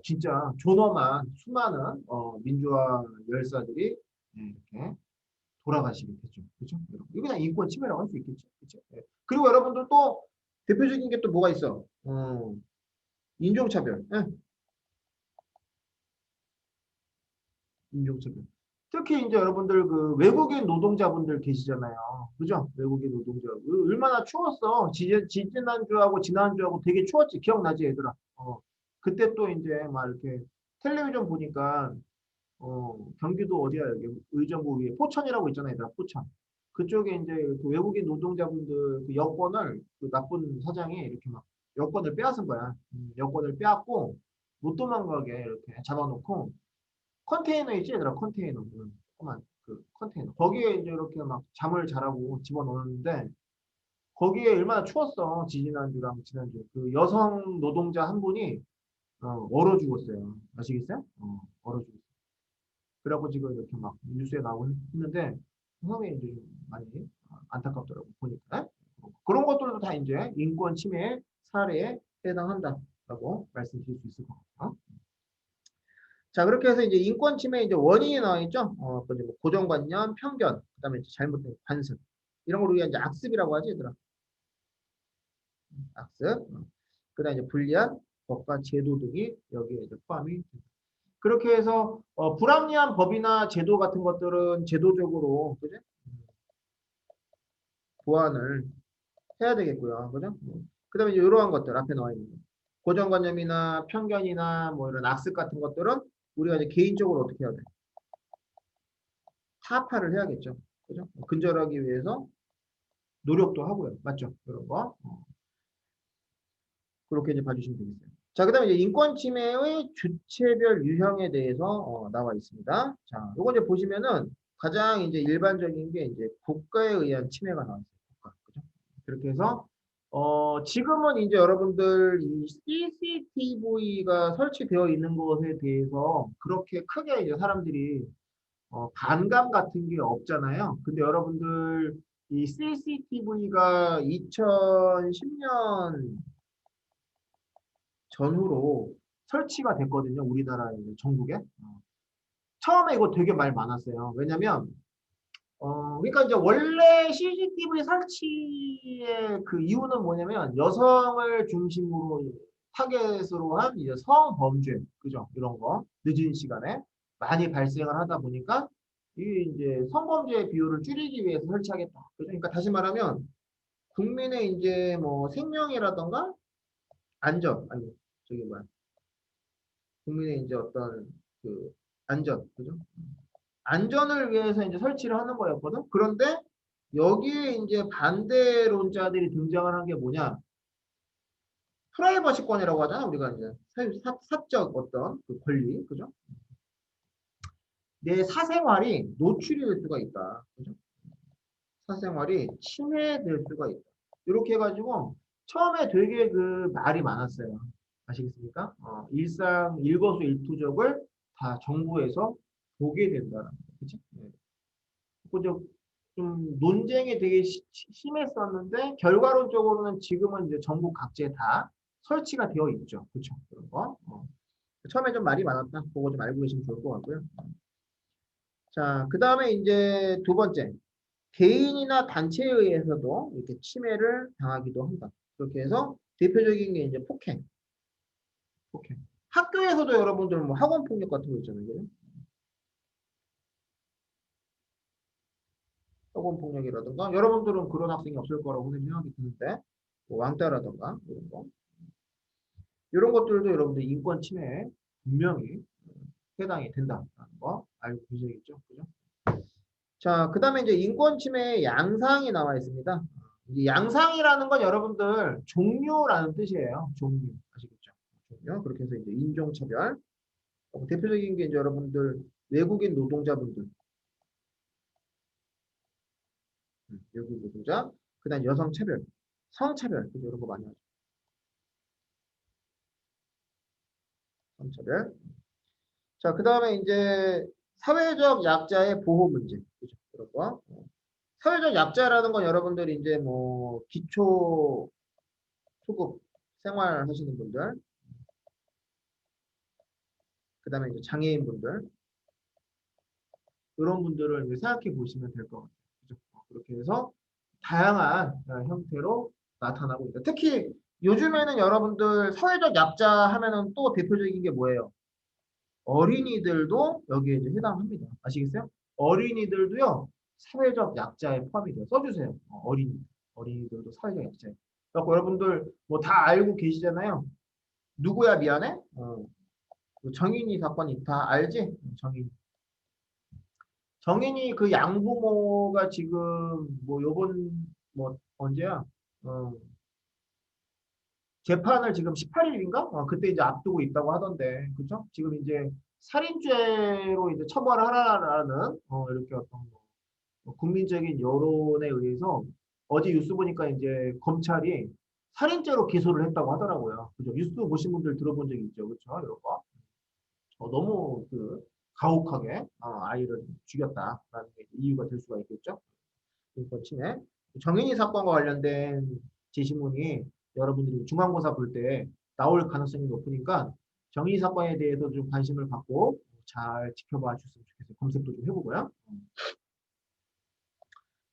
진짜 존엄한 수많은 민주화 열사들이 이렇게 돌아가시게 됐죠. 그렇죠? 이거 그냥 인권 침해라고 할 수 있겠죠. 그렇죠? 그리고 여러분들 또 대표적인 게 또 뭐가 있어? 인종차별. 예. 인종차별. 특히 이제 여러분들 그 외국인 노동자분들 계시잖아요. 그죠? 외국인 노동자. 얼마나 추웠어. 지난주하고 지난주하고 되게 추웠지. 기억나지, 얘들아? 그때 또 이제 막 이렇게 텔레비전 보니까 경기도 어디야, 여기 의정부 위에 포천이라고 있잖아요, 얘들아. 포천. 그쪽에 이제 그 외국인 노동자분들 그 여권을 그 나쁜 사장이 이렇게 막 여권을 빼앗은 거야. 여권을 빼앗고 못 도망가게 이렇게 잡아놓고 컨테이너 있지, 얘들아, 컨테이너. 조그만 그 컨테이너. 거기에 이제 이렇게 막 잠을 자라고 집어넣었는데 거기에 얼마나 추웠어. 지난주랑 지난주. 그 여성 노동자 한 분이 얼어 죽었어요. 아시겠어요? 얼어 죽었어요. 그래갖고 지금 이렇게 막 뉴스에 나오고 했는데 상당히 이제 좀 많이 안타깝더라고 보니까. 그런 것들도 다 이제 인권 침해 사례에 해당한다라고 말씀드릴 수 있을 것 같아요. 자, 그렇게 해서 이제 인권 침해 이제 원인이 나와 있죠. 먼저 뭐 고정관념, 편견, 그다음에 이제 잘못된 관습 이런 걸 우리가 이제 악습이라고 하지, 얘들아. 악습. 그다음 이제 불리한 법과 제도 등이 여기에 이제 포함이 됩니다. 그렇게 해서 불합리한 법이나 제도 같은 것들은 제도적으로 그죠? 보완을 해야 되겠고요, 그죠? 그다음에 이제 이러한 것들 앞에 나와 있는 거. 고정관념이나 편견이나 뭐 이런 악습 같은 것들은 우리가 이제 개인적으로 어떻게 해야 돼? 타파를 해야겠죠, 그죠? 근절하기 위해서 노력도 하고요, 맞죠? 그런 거 그렇게 이제 봐주시면 되겠어요. 자, 그다음에 이제 인권 침해의 주체별 유형에 대해서 나와 있습니다. 자, 요거 이제 보시면은 가장 이제 일반적인 게 이제 국가에 의한 침해가 나와 있어요. 국가, 그죠? 그렇게 해서 지금은 이제 여러분들 이 CCTV가 설치되어 있는 것에 대해서 그렇게 크게 이제 사람들이 반감 같은 게 없잖아요. 근데 여러분들 이 CCTV가 2010년 전후로 설치가 됐거든요. 우리나라 전국에. 처음에 이거 되게 말 많았어요. 왜냐면 그러니까 이제 원래 CCTV 설치의 그 이유는 뭐냐면 여성을 중심으로 타겟으로 한 이제 성범죄, 그죠? 이런 거 늦은 시간에 많이 발생을 하다 보니까 이게 이제 성범죄 비율을 줄이기 위해서 설치하겠다. 그죠? 그러니까 다시 말하면 국민의 이제 뭐 생명이라던가 안전, 아니 저기 뭐야, 국민의 이제 어떤 그 안전, 그죠? 안전을 위해서 이제 설치를 하는 거였거든. 그런데 여기에 이제 반대론자들이 등장을 한 게 뭐냐? 프라이버시권이라고 하잖아. 우리가 이제 사적 어떤 그 권리, 그죠? 내 사생활이 노출이 될 수가 있다, 그죠? 사생활이 침해될 수가 있다. 이렇게 해가지고 처음에 되게 그 말이 많았어요. 아시겠습니까? 일상 일거수일투족을 다 정부에서 보게 된다는 거, 그치? 네. 그죠? 좀 논쟁이 되게 심했었는데 결과론적으로는 지금은 이제 전국 각지에 다 설치가 되어 있죠. 그렇죠? 그런 거. 처음에 좀 말이 많았다. 그거 좀 알고 계시면 좋을 것 같고요. 자, 그 다음에 이제 두 번째. 개인이나 단체에 의해서도 이렇게 침해를 당하기도 한다. 그렇게 해서 대표적인 게 이제 폭행. 폭행. 학교에서도 여러분들 뭐 학원 폭력 같은 거 있잖아요. 그죠? 학원 폭력이라든가 여러분들은 그런 학생이 없을 거라고 생각이 드는데 뭐 왕따라든가 이런 거. 이런 것들도 여러분들 인권 침해에 분명히 해당이 된다는 거 알고 계시겠죠? 그죠? 자, 그 다음에 이제 인권 침해의 양상이 나와 있습니다. 이 양상이라는 건 여러분들 종류라는 뜻이에요. 종류. 아시겠죠? 종류. 그렇게 해서 이제 인종차별. 대표적인 게 이제 여러분들 외국인 노동자분들. 외국인 노동자. 그 다음 여성차별. 성차별. 그죠? 이런 거 많이 하죠. 성차별. 자, 그 다음에 이제 사회적 약자의 보호 문제. 그죠? 그런 거. 사회적 약자라는 건 여러분들이 이제 뭐 기초 소급 생활하시는 분들, 그 다음에 이제 장애인분들, 이런 분들을 이제 생각해 보시면 될 것 같아요. 그죠? 그렇게 해서 다양한 형태로 나타나고 있다. 특히 요즘에는 여러분들 사회적 약자 하면은 또 대표적인 게 뭐예요? 어린이들도 여기에 이제 해당합니다. 아시겠어요? 어린이들도요, 사회적 약자에 포함이 돼요. 써주세요. 어린이들도 사회적 약자에. 그래서 여러분들 뭐 다 알고 계시잖아요. 누구야 미안해? 그 정인이 사건이 다 알지? 정인이 그 양부모가 지금 뭐 요번 뭐 언제야? 어, 재판을 지금 18일인가? 그때 이제 앞두고 있다고 하던데, 그죠? 지금 이제 살인죄로 이제 처벌을 하라는 이렇게 어떤 뭐 국민적인 여론에 의해서 어제 뉴스 보니까 이제 검찰이 살인죄로 기소를 했다고 하더라고요. 그죠? 뉴스 보신 분들 들어본 적 있죠, 그렇죠? 이런 거. 너무 그 가혹하게 아이를 죽였다라는 게 이유가 될 수가 있겠죠. 인권 침해. 정인이 사건과 관련된 제시문이 여러분들이 중간고사 볼 때 나올 가능성이 높으니까 정인이 사건에 대해서 좀 관심을 갖고 잘 지켜봐 주셨으면 좋겠어요. 검색도 좀 해보고요.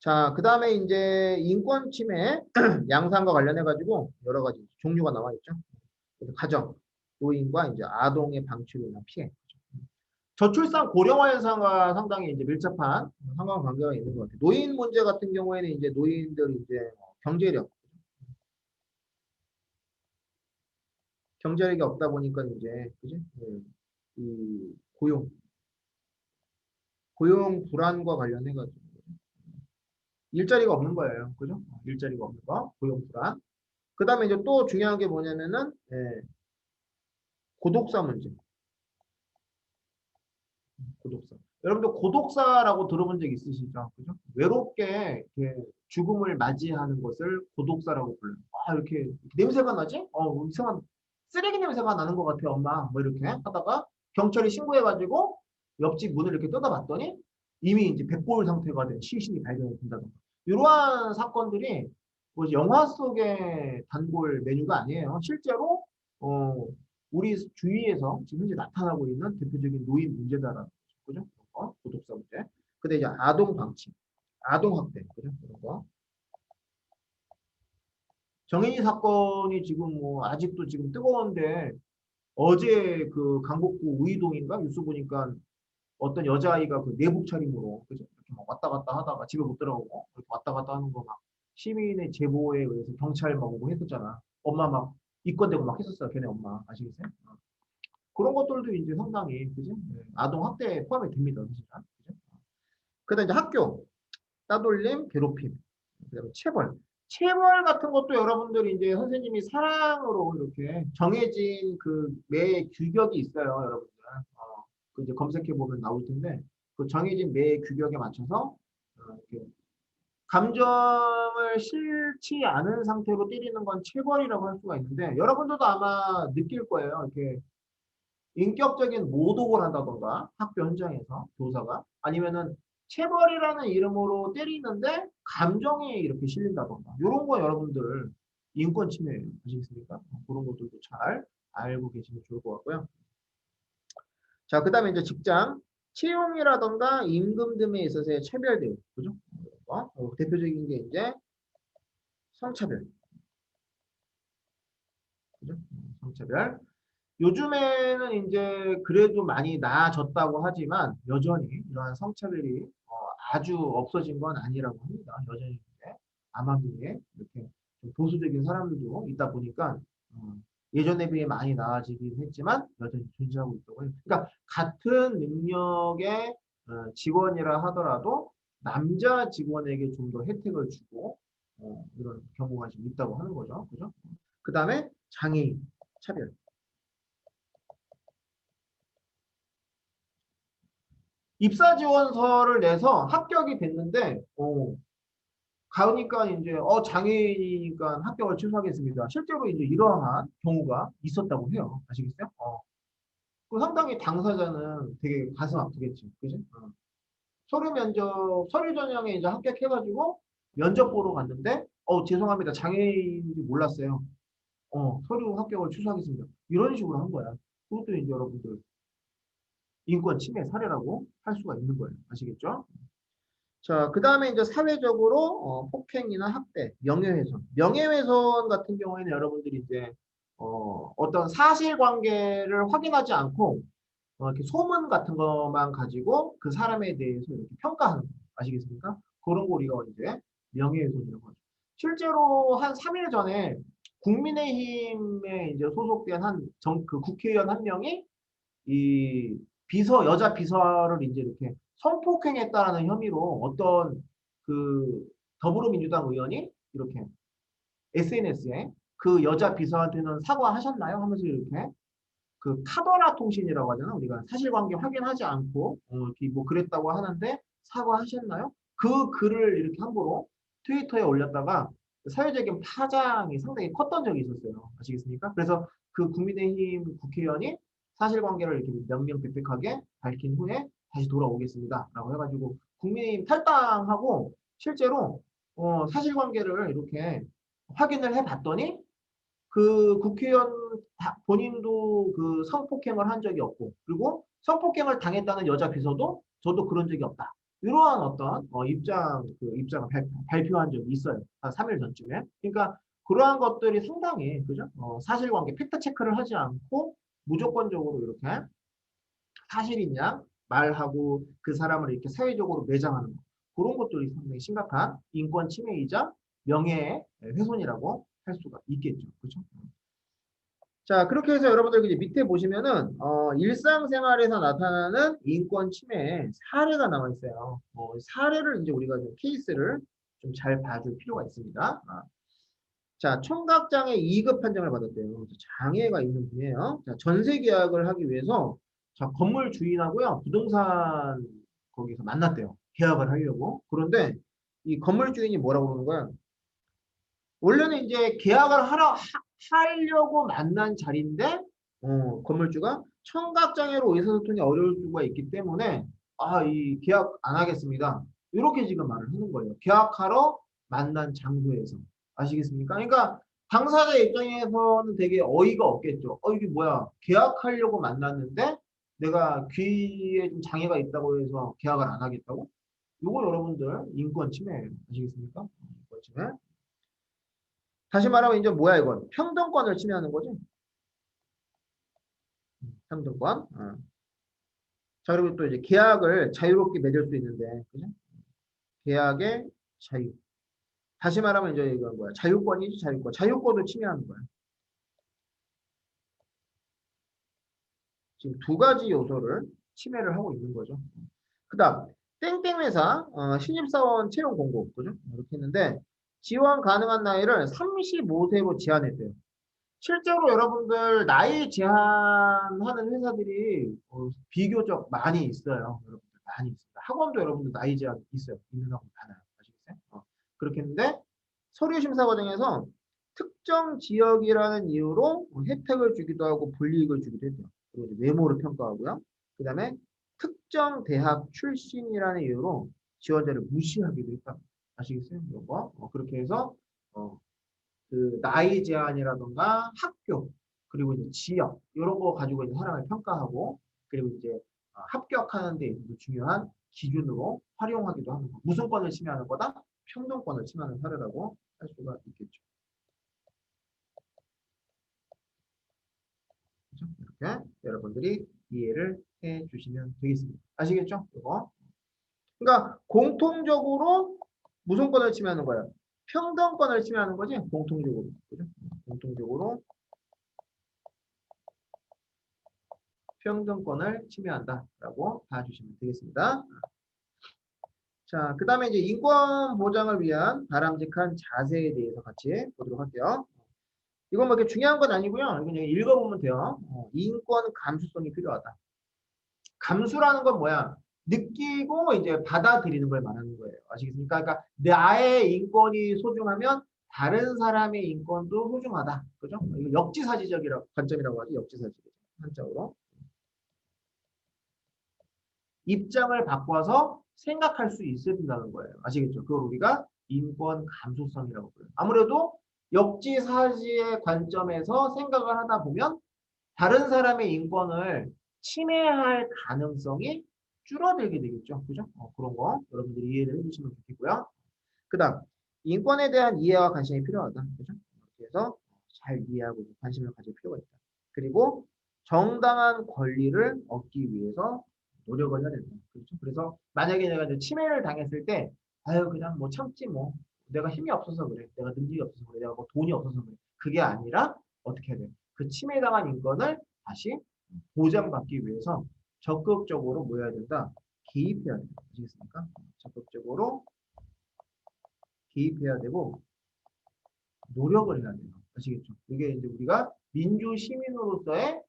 자, 그 다음에 이제 인권 침해 양상과 관련해 가지고 여러 가지 종류가 나와 있죠. 그래서 가정, 노인과 이제 아동의 방치로나 피해. 저출산 고령화 현상과 상당히 이제 밀접한 상관관계가 있는 것 같아요. 노인 문제 같은 경우에는 이제 노인들 이제 경제력이 없다 보니까 이제 그지? 이 고용 불안과 관련해 가지고 일자리가 없는 거예요. 그죠? 일자리가 없는 거, 고용 불안. 그다음에 이제 또 중요한 게 뭐냐면은 고독사 문제. 고독사. 여러분들 고독사라고 들어본 적 있으시죠? 그죠? 외롭게 이렇게 죽음을 맞이하는 것을 고독사라고 불러요. 이렇게 냄새가 나지? 이상한 쓰레기 냄새가 나는 것 같아, 엄마. 뭐 이렇게 하다가 경찰이 신고해가지고 옆집 문을 이렇게 뜯어봤더니 이미 이제 백골 상태가 된 시신이 발견이 된다던가. 이러한 사건들이 뭐 영화 속의 단골 메뉴가 아니에요. 실제로 우리 주위에서 지금 현재 나타나고 있는 대표적인 노인 문제다라는 거죠. 그죠? 고독사 문제. 근데 이제 아동 방치, 아동 학대, 그죠? 그런 거. 정인이 사건이 지금 뭐 아직도 지금 뜨거운데 어제 그 강북구 우이동인가 뉴스 보니까 어떤 여자아이가 그 내복 차림으로 그죠? 이렇게 막 왔다 갔다 하다가 집에 못 들어오고 이렇게 왔다 갔다 하는 거 막 시민의 제보에 의해서 경찰 막 오고 했었잖아. 엄마 막 입건되고 막 했었어요. 걔네 엄마 아시겠어요? 그런 것들도 이제 상당히 그지? 아동 학대에 포함이 됩니다. 진짜. 그죠? 그다음 이제 학교 따돌림, 괴롭힘, 그다음에 체벌. 체벌 같은 것도 여러분들이 이제 선생님이 사랑으로 이렇게 정해진 그 매 규격이 있어요, 여러분들. 그 이제 검색해 보면 나올 텐데 그 정해진 매 규격에 맞춰서 이렇게 감정을 싫지 않은 상태로 때리는 건 체벌이라고 할 수가 있는데 여러분들도 아마 느낄 거예요. 이렇게 인격적인 모독을 한다던가 학교 현장에서 교사가 아니면은 체벌이라는 이름으로 때리는데 감정이 이렇게 실린다던가 이런 거 여러분들 인권 침해예요. 아시겠습니까? 그런 것들도 잘 알고 계시면 좋을 것 같고요. 자, 그 다음에 이제 직장 채용이라던가 임금 등에 있어서의 차별 대우, 그죠? 대표적인 게 이제 성차별, 그죠? 성차별. 요즘에는 이제 그래도 많이 나아졌다고 하지만 여전히 이러한 성차별이 아주 없어진 건 아니라고 합니다. 여전히 이제 암암리에 이렇게 좀 보수적인 사람들도 있다 보니까 예전에 비해 많이 나아지긴 했지만 여전히 존재하고 있다고 해요. 그러니까 같은 능력의 직원이라 하더라도 남자 직원에게 좀 더 혜택을 주고 이런 경우가 좀 있다고 하는 거죠. 그죠? 그 다음에 장애인 차별. 입사 지원서를 내서 합격이 됐는데 가니까 이제 장애인이니까 합격을 취소하겠습니다. 실제로 이제 이러한 경우가 있었다고 해요. 아시겠어요? 그 상당히 당사자는 되게 가슴 아프겠지. 그지? 서류 전형에 이제 합격해가지고 면접 보러 갔는데 죄송합니다. 장애인인지 몰랐어요. 서류 합격을 취소하겠습니다. 이런 식으로 한 거야. 그것도 이제 여러분들 인권 침해 사례라고 할 수가 있는 거예요. 아시겠죠? 자, 그 다음에 이제 사회적으로 폭행이나 학대, 명예훼손. 명예훼손 같은 경우에는 여러분들이 이제 어떤 사실관계를 확인하지 않고 이렇게 소문 같은 것만 가지고 그 사람에 대해서 이렇게 평가하는 거 아시겠습니까? 그런 거 우리가 이제 명예훼손이라고 하죠. 실제로 한 3일 전에 국민의힘에 이제 소속된 그 국회의원 한 명이 이 여자 비서를 이제 이렇게 성폭행했다라는 혐의로 어떤 그 더불어민주당 의원이 이렇게 SNS에 그 여자 비서한테는 사과하셨나요? 하면서 이렇게 그 카더라 통신이라고 하잖아. 우리가 사실관계 확인하지 않고 이렇게 뭐 그랬다고 하는데 사과하셨나요? 그 글을 이렇게 함부로 트위터에 올렸다가 사회적인 파장이 상당히 컸던 적이 있었어요. 아시겠습니까? 그래서 그 국민의힘 국회의원이 사실관계를 이렇게 명명백백하게 밝힌 후에 다시 돌아오겠습니다. 라고 해가지고 국민의힘 탈당하고 실제로 사실관계를 이렇게 확인을 해봤더니 그 국회의원 본인도 그 성폭행을 한 적이 없고 그리고 성폭행을 당했다는 여자 비서도 저도 그런 적이 없다. 이러한 어떤 입장을 발표한 적이 있어요. 한 3일 전쯤에. 그러니까 그러한 것들이 상당히 그죠? 사실관계 팩트 체크를 하지 않고 무조건적으로 이렇게 사실이냐 말하고 그 사람을 이렇게 사회적으로 매장하는 것. 그런 것들이 상당히 심각한 인권 침해이자 명예 훼손이라고 할 수가 있겠죠. 그렇죠? 자, 그렇게 해서 여러분들 이제 밑에 보시면은 일상생활에서 나타나는 인권 침해 사례가 나와 있어요. 사례를 이제 우리가 좀 케이스를 좀 잘 봐줄 필요가 있습니다. 자, 청각장애 2급 판정을 받았대요. 장애가 있는 분이에요. 자, 전세 계약을 하기 위해서 자, 건물 주인하고요 부동산 거기서 만났대요. 계약을 하려고. 그런데 이 건물 주인이 뭐라고 그러는 거야? 원래는 이제 계약을 하려고 만난 자리인데 건물주가 청각장애로 의사소통이 어려울 수가 있기 때문에 이 계약 안 하겠습니다. 이렇게 지금 말을 하는 거예요. 계약하러 만난 장소에서. 아시겠습니까? 그러니까 당사자 입장에서는 되게 어이가 없겠죠. 이게 뭐야? 계약하려고 만났는데 내가 귀에 좀 장애가 있다고 해서 계약을 안 하겠다고? 이거 여러분들 인권 침해예요. 아시겠습니까? 인권 침해. 다시 말하면 이제 뭐야 이건? 평등권을 침해하는 거지. 평등권. 자, 그리고 또 이제 계약을 자유롭게 맺을 수 있는데, 그죠? 계약의 자유. 다시 말하면 이제 이건 뭐야? 자유권이지, 자유권. 자유권을 침해하는 거야. 지금 두 가지 요소를 침해를 하고 있는 거죠. 그 다음, 땡땡 회사 신입사원 채용 공고, 그죠? 이렇게 했는데, 지원 가능한 나이를 35세로 제한했대요. 실제로 여러분들 나이 제한하는 회사들이 비교적 많이 있어요. 여러분들 많이 있습니다. 학원도 여러분들 나이 제한 있어요. 있는 학원 많아요. 아시겠어요? 그렇게 했는데 서류 심사 과정에서 특정 지역이라는 이유로 혜택을 주기도 하고 불이익을 주기도 했대요. 그리고 이제 외모를 평가하고요. 그 다음에 특정 대학 출신이라는 이유로 지원자를 무시하기도 했다. 아시겠어요? 이런 거. 그렇게 해서 그 나이 제한이라던가 학교 그리고 이제 지역 이런 거 가지고 이제 사람을 평가하고 그리고 이제 합격하는 데 있어서 중요한 기준으로 활용하기도 하는 거. 무슨권을 침해하는 거다? 평등권을 침해하는 사례라고 할 수가 있겠죠. 그렇죠? 이렇게 여러분들이 이해를 해 주시면 되겠습니다. 아시겠죠? 이거. 그러니까 공통적으로 무슨 권을 침해하는 거예요? 평등권을 침해하는 거지. 공통적으로. 그죠? 공통적으로 평등권을 침해한다라고 봐주시면 되겠습니다. 자, 그 다음에 이제 인권 보장을 위한 바람직한 자세에 대해서 같이 보도록 할게요. 이건 뭐 이렇게 중요한 건 아니고요. 이건 그냥 읽어보면 돼요. 인권 감수성이 필요하다. 감수라는 건 뭐야? 느끼고 이제 받아들이는 걸 말하는 거예요. 아시겠습니까? 그러니까 나의 인권이 소중하면 다른 사람의 인권도 소중하다. 그죠? 이거 역지사지적이라고 관점이라고 하죠. 역지사지적 한자어로. 입장을 바꿔서 생각할 수 있어야 된다는 거예요. 아시겠죠? 그걸 우리가 인권 감수성이라고 그래요. 아무래도 역지사지의 관점에서 생각을 하다 보면 다른 사람의 인권을 침해할 가능성이 줄어들게 되겠죠. 그죠? 그런 거 여러분들이 이해를 해주시면 좋겠고요. 그 다음, 인권에 대한 이해와 관심이 필요하다. 그죠? 그래서 잘 이해하고 관심을 가질 필요가 있다. 그리고 정당한 권리를 얻기 위해서 노력을 해야 된다. 그렇죠? 그래서 만약에 내가 이제 침해를 당했을 때, 아유, 그냥 뭐 참지 뭐. 내가 힘이 없어서 그래. 내가 능력이 없어서 그래. 내가 뭐 돈이 없어서 그래. 그게 아니라 어떻게 해야 돼? 그 침해당한 인권을 다시 보장받기 위해서 적극적으로 뭐 해야 된다? 개입해야 된다. 아시겠습니까? 적극적으로 개입해야 되고 노력을 해야 돼요. 아시겠죠? 이게 이제 우리가 민주 시민으로서의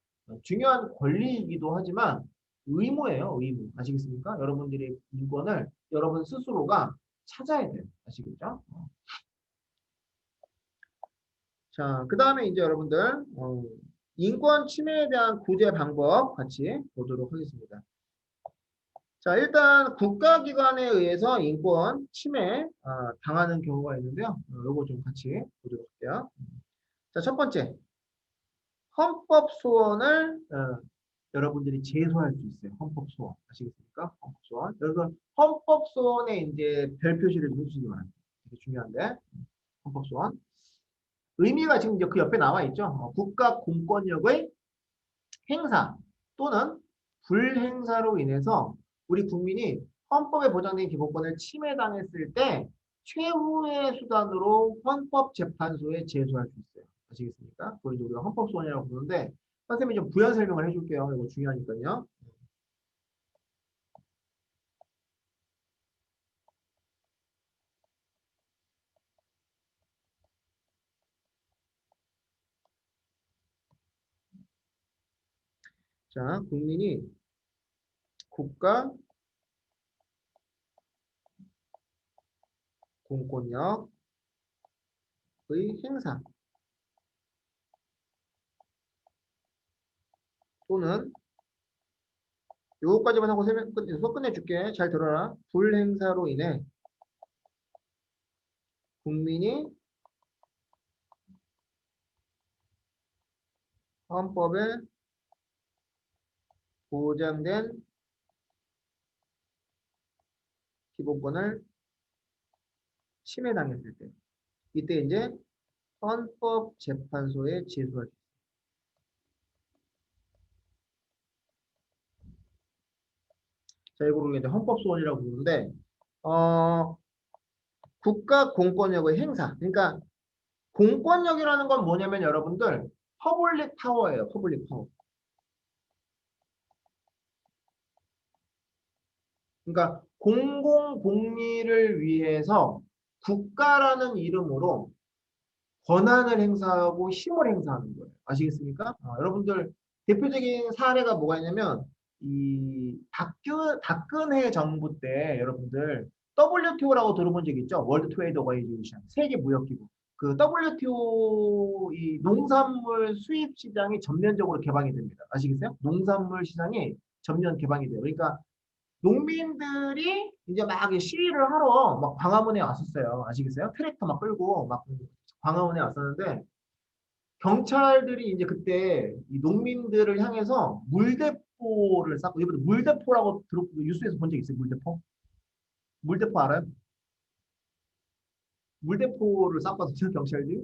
중요한 권리이기도 하지만 의무예요, 의무. 아시겠습니까? 여러분들의 인권을 여러분 스스로가 찾아야 돼요. 아시겠죠? 자, 그 다음에 이제 여러분들 인권 침해에 대한 구제 방법 같이 보도록 하겠습니다. 자, 일단 국가기관에 의해서 인권 침해 당하는 경우가 있는데요. 요거 좀 같이 보도록 할게요. 자, 첫 번째. 헌법 소원을 여러분들이 제소할 수 있어요. 헌법 소원. 아시겠습니까? 헌법 소원. 여러분, 헌법 소원에 이제 별 표시를 좀 해주시기 바랍니다. 되게 중요한데. 헌법 소원. 의미가 지금 이제 그 옆에 나와 있죠. 국가 공권력의 행사 또는 불행사로 인해서 우리 국민이 헌법에 보장된 기본권을 침해당했을 때 최후의 수단으로 헌법재판소에 제소할 수 있어요. 아시겠습니까? 그걸 이제 우리가 헌법소원이라고 부르는데 선생님이 좀 부연 설명을 해줄게요. 이거 중요하니까요. 자, 국민이 국가 공권력의 행사 또는 요거까지만 하고 수업 끝내줄게. 잘 들어라. 불행사로 인해 국민이 헌법에 보장된 기본권을 침해당했을 때 이때 이제 헌법재판소에 제소할 수 있습니다. 자, 이거를 이제 헌법소원이라고 부르는데 국가 공권력의 행사. 그러니까 공권력이라는 건 뭐냐면 여러분들 퍼블릭 파워예요. 퍼블릭 파워. 그러니까 공공 공리를 위해서 국가라는 이름으로 권한을 행사하고 힘을 행사하는 거예요. 아시겠습니까? 여러분들 대표적인 사례가 뭐가 있냐면 이 박근혜 정부 때 여러분들 WTO라고 들어본 적 있죠? 월드 트레이드 오거니제이션 세계 무역기구. 그 WTO 이 농산물 수입 시장이 전면적으로 개방이 됩니다. 아시겠어요? 농산물 시장이 전면 개방이 돼요. 그러니까 농민들이 이제 막 시위를 하러 막 광화문에 왔었어요. 아시겠어요? 트랙터 막 끌고 막 광화문에 왔었는데 경찰들이 이제 그때 이 농민들을 향해서 물대포를 쐈고 이번에 물대포라고 뉴스에서 본 적 있어요? 물대포? 물대포 알아요? 물대포를 쐈거든요, 경찰들이.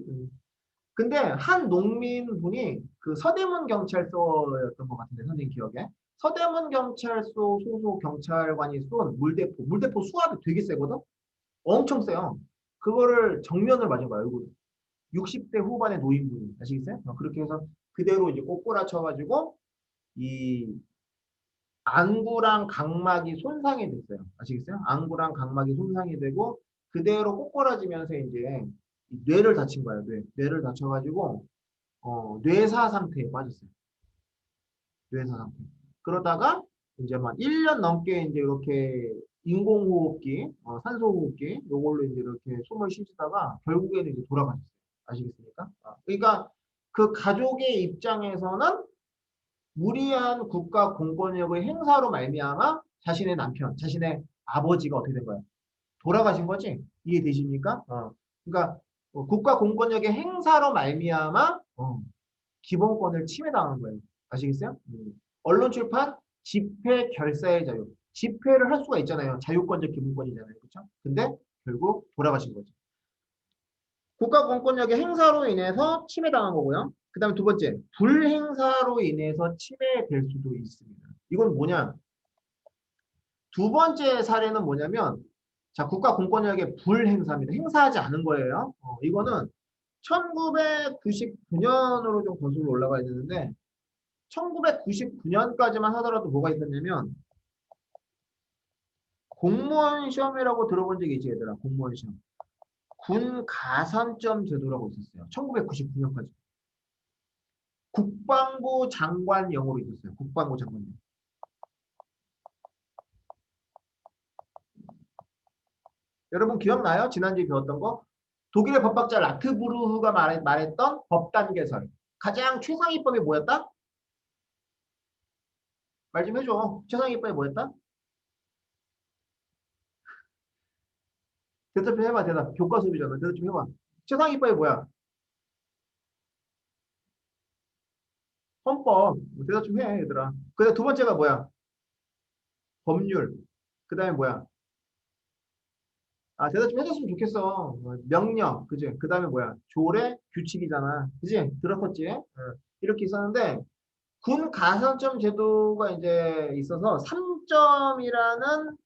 근데 한 농민분이 그 서대문 경찰서였던 것 같은데 선생님 기억에 서대문 경찰서 소속 경찰관이 쏜 물대포 수압이 되게 세거든? 엄청 세요. 그거를 정면을 맞은 거야, 얼굴. 60대 후반의 노인분이. 아시겠어요? 그렇게 해서 그대로 이제 꼬꾸라쳐가지고 이 안구랑 각막이 손상이 됐어요. 아시겠어요? 안구랑 각막이 손상이 되고 그대로 꼬꾸라지면서 이제 뇌를 다친 거예요. 뇌를 다쳐가지고 뇌사 상태에 빠졌어요. 뇌사 상태. 그러다가 이제 막 1년 넘게 이제 이렇게 인공호흡기, 산소호흡기 요걸로 이제 이렇게 숨을 쉬시다가 결국에는 이제 돌아가셨어요. 아시겠습니까? 그러니까 그 가족의 입장에서는 무리한 국가 공권력의 행사로 말미암아 자신의 남편, 자신의 아버지가 어떻게 된 거야? 돌아가신 거지? 이해되십니까? 그러니까 국가 공권력의 행사로 말미암아 기본권을 침해당한 거예요. 아시겠어요? 언론 출판, 집회, 결사의 자유. 집회를 할 수가 있잖아요. 자유권적 기본권이잖아요. 그렇죠? 근데 결국 돌아가신 거죠. 국가 공권력의 행사로 인해서 침해당한 거고요. 그 다음에 두 번째, 불행사로 인해서 침해될 수도 있습니다. 이건 뭐냐? 두 번째 사례는 뭐냐면, 자, 국가 공권력의 불행사입니다. 행사하지 않은 거예요. 이거는 1999년으로 좀 거슬러 올라가야 되는데, 1999년까지만 하더라도 뭐가 있었냐면, 공무원 시험이라고 들어본 적이 있지, 얘들아. 공무원 시험. 군 가산점 제도라고 있었어요. 1999년까지. 국방부 장관령으로 있었어요. 국방부 장관령. 여러분 기억나요? 지난주에 배웠던 거? 독일의 법학자 라트부르흐가 말했던 법단계설. 가장 최상위법이 뭐였다? 말 좀 해줘. 최상위법이 뭐였다? 대답 좀 해봐. 대답. 교과 수업이잖아. 대답 좀 해봐. 최상위법이 뭐야? 헌법. 대답 좀 해, 얘들아. 근데 두 번째가 뭐야? 법률. 그 다음에 뭐야? 아, 대답 좀 해줬으면 좋겠어. 명령. 그지? 그 다음에 뭐야? 조례, 규칙이잖아. 그지? 들었었지? 이렇게 있었는데, 군 가산점 제도가 이제 있어서 3점이라는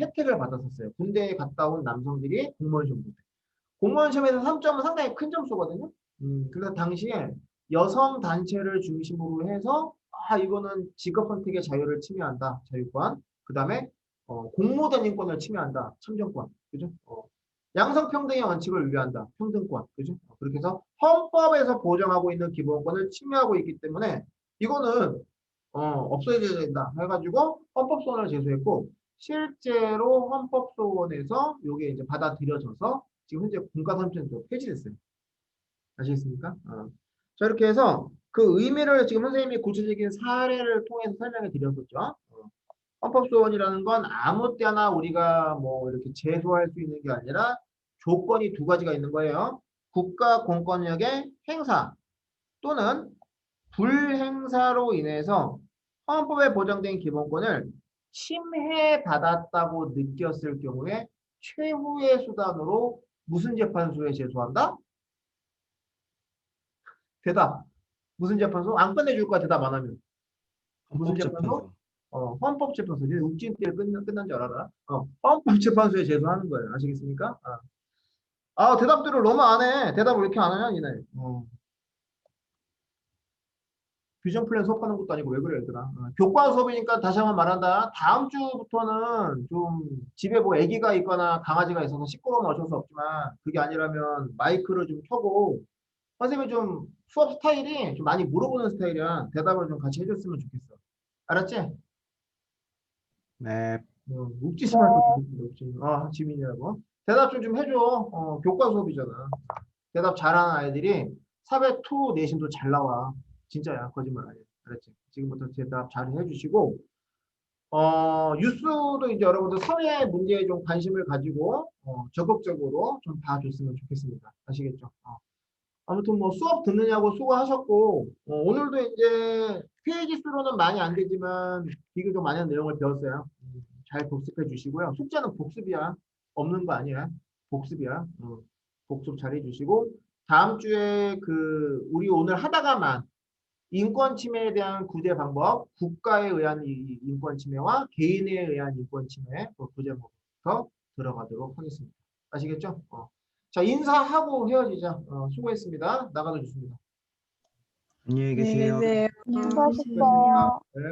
혜택을 받았었어요. 군대에 갔다 온 남성들이 공무원 시험 볼 때. 공무원 시험에서 3점은 상당히 큰 점수거든요. 그래서 당시에 여성 단체를 중심으로 해서 이거는 직업 선택의 자유를 침해한다. 자유권. 그 다음에 공모된 인권을 침해한다. 참정권. 그죠? 양성평등의 원칙을 위배한다. 평등권. 그죠? 그렇게 해서 헌법에서 보장하고 있는 기본권을 침해하고 있기 때문에 이거는 없어져야 된다 해가지고 헌법소원을 제소했고 실제로 헌법소원에서 이게 이제 받아들여져서 지금 현재 군가산점도 폐지됐어요. 아시겠습니까? 자 이렇게 해서 그 의미를 지금 선생님이 구체적인 사례를 통해서 설명해 드렸었죠. 헌법소원이라는 건 아무 때나 우리가 뭐 이렇게 제소할 수 있는 게 아니라 조건이 두 가지가 있는 거예요. 국가 공권력의 행사 또는 불행사로 인해서 헌법에 보장된 기본권을 침해받았다고 느꼈을 경우에 최후의 수단으로 무슨 재판소에 제소한다? 대답. 무슨 재판소? 안 끝내줄 거야 대답 안 하면. 무슨 재판소? 헌법재판소. 이제 욱진띠를 끝난 줄 알아라. 헌법재판소에 제소하는 거예요. 아시겠습니까? 대답들을 너무 안 해. 대답을 왜 이렇게 안 하냐, 니네. 비전 플랜 수업하는 것도 아니고 왜 그래, 얘들아. 교과 수업이니까 다시 한번 말한다. 다음 주부터는 좀 집에 뭐 아기가 있거나 강아지가 있어서 시끄러우면 어쩔 수 없지만 그게 아니라면 마이크를 좀 켜고 선생님이 좀 수업 스타일이 좀 많이 물어보는 스타일이야. 대답을 좀 같이 해줬으면 좋겠어. 알았지? 네. 웃기지 말고 웃지. 지민이라고. 대답 좀 해줘. 교과 수업이잖아. 대답 잘하는 아이들이 사회2 내신도 잘 나와. 진짜야. 거짓말 아니야. 알았지? 지금부터 대답 잘 해주시고 뉴스도 이제 여러분들 사회 문제에 좀 관심을 가지고 적극적으로 좀 봐줬으면 좋겠습니다. 아시겠죠? 아무튼 뭐 수업 듣느냐고 수고하셨고 오늘도 이제 페이지 수로는 많이 안 되지만 비교적 많은 내용을 배웠어요. 잘 복습해 주시고요. 숙제는 복습이야. 없는 거 아니야. 복습이야. 복습 잘 해주시고 다음 주에 우리 오늘 하다가만 인권 침해에 대한 구제 방법, 국가에 의한 인권 침해와 개인에 의한 인권 침해 구제 방법부터 들어가도록 하겠습니다. 아시겠죠? 자, 인사하고 헤어지자. 수고했습니다. 나가도 좋습니다. 안녕히 안녕히 계세요. 계세요. 수고하셨어요. 네.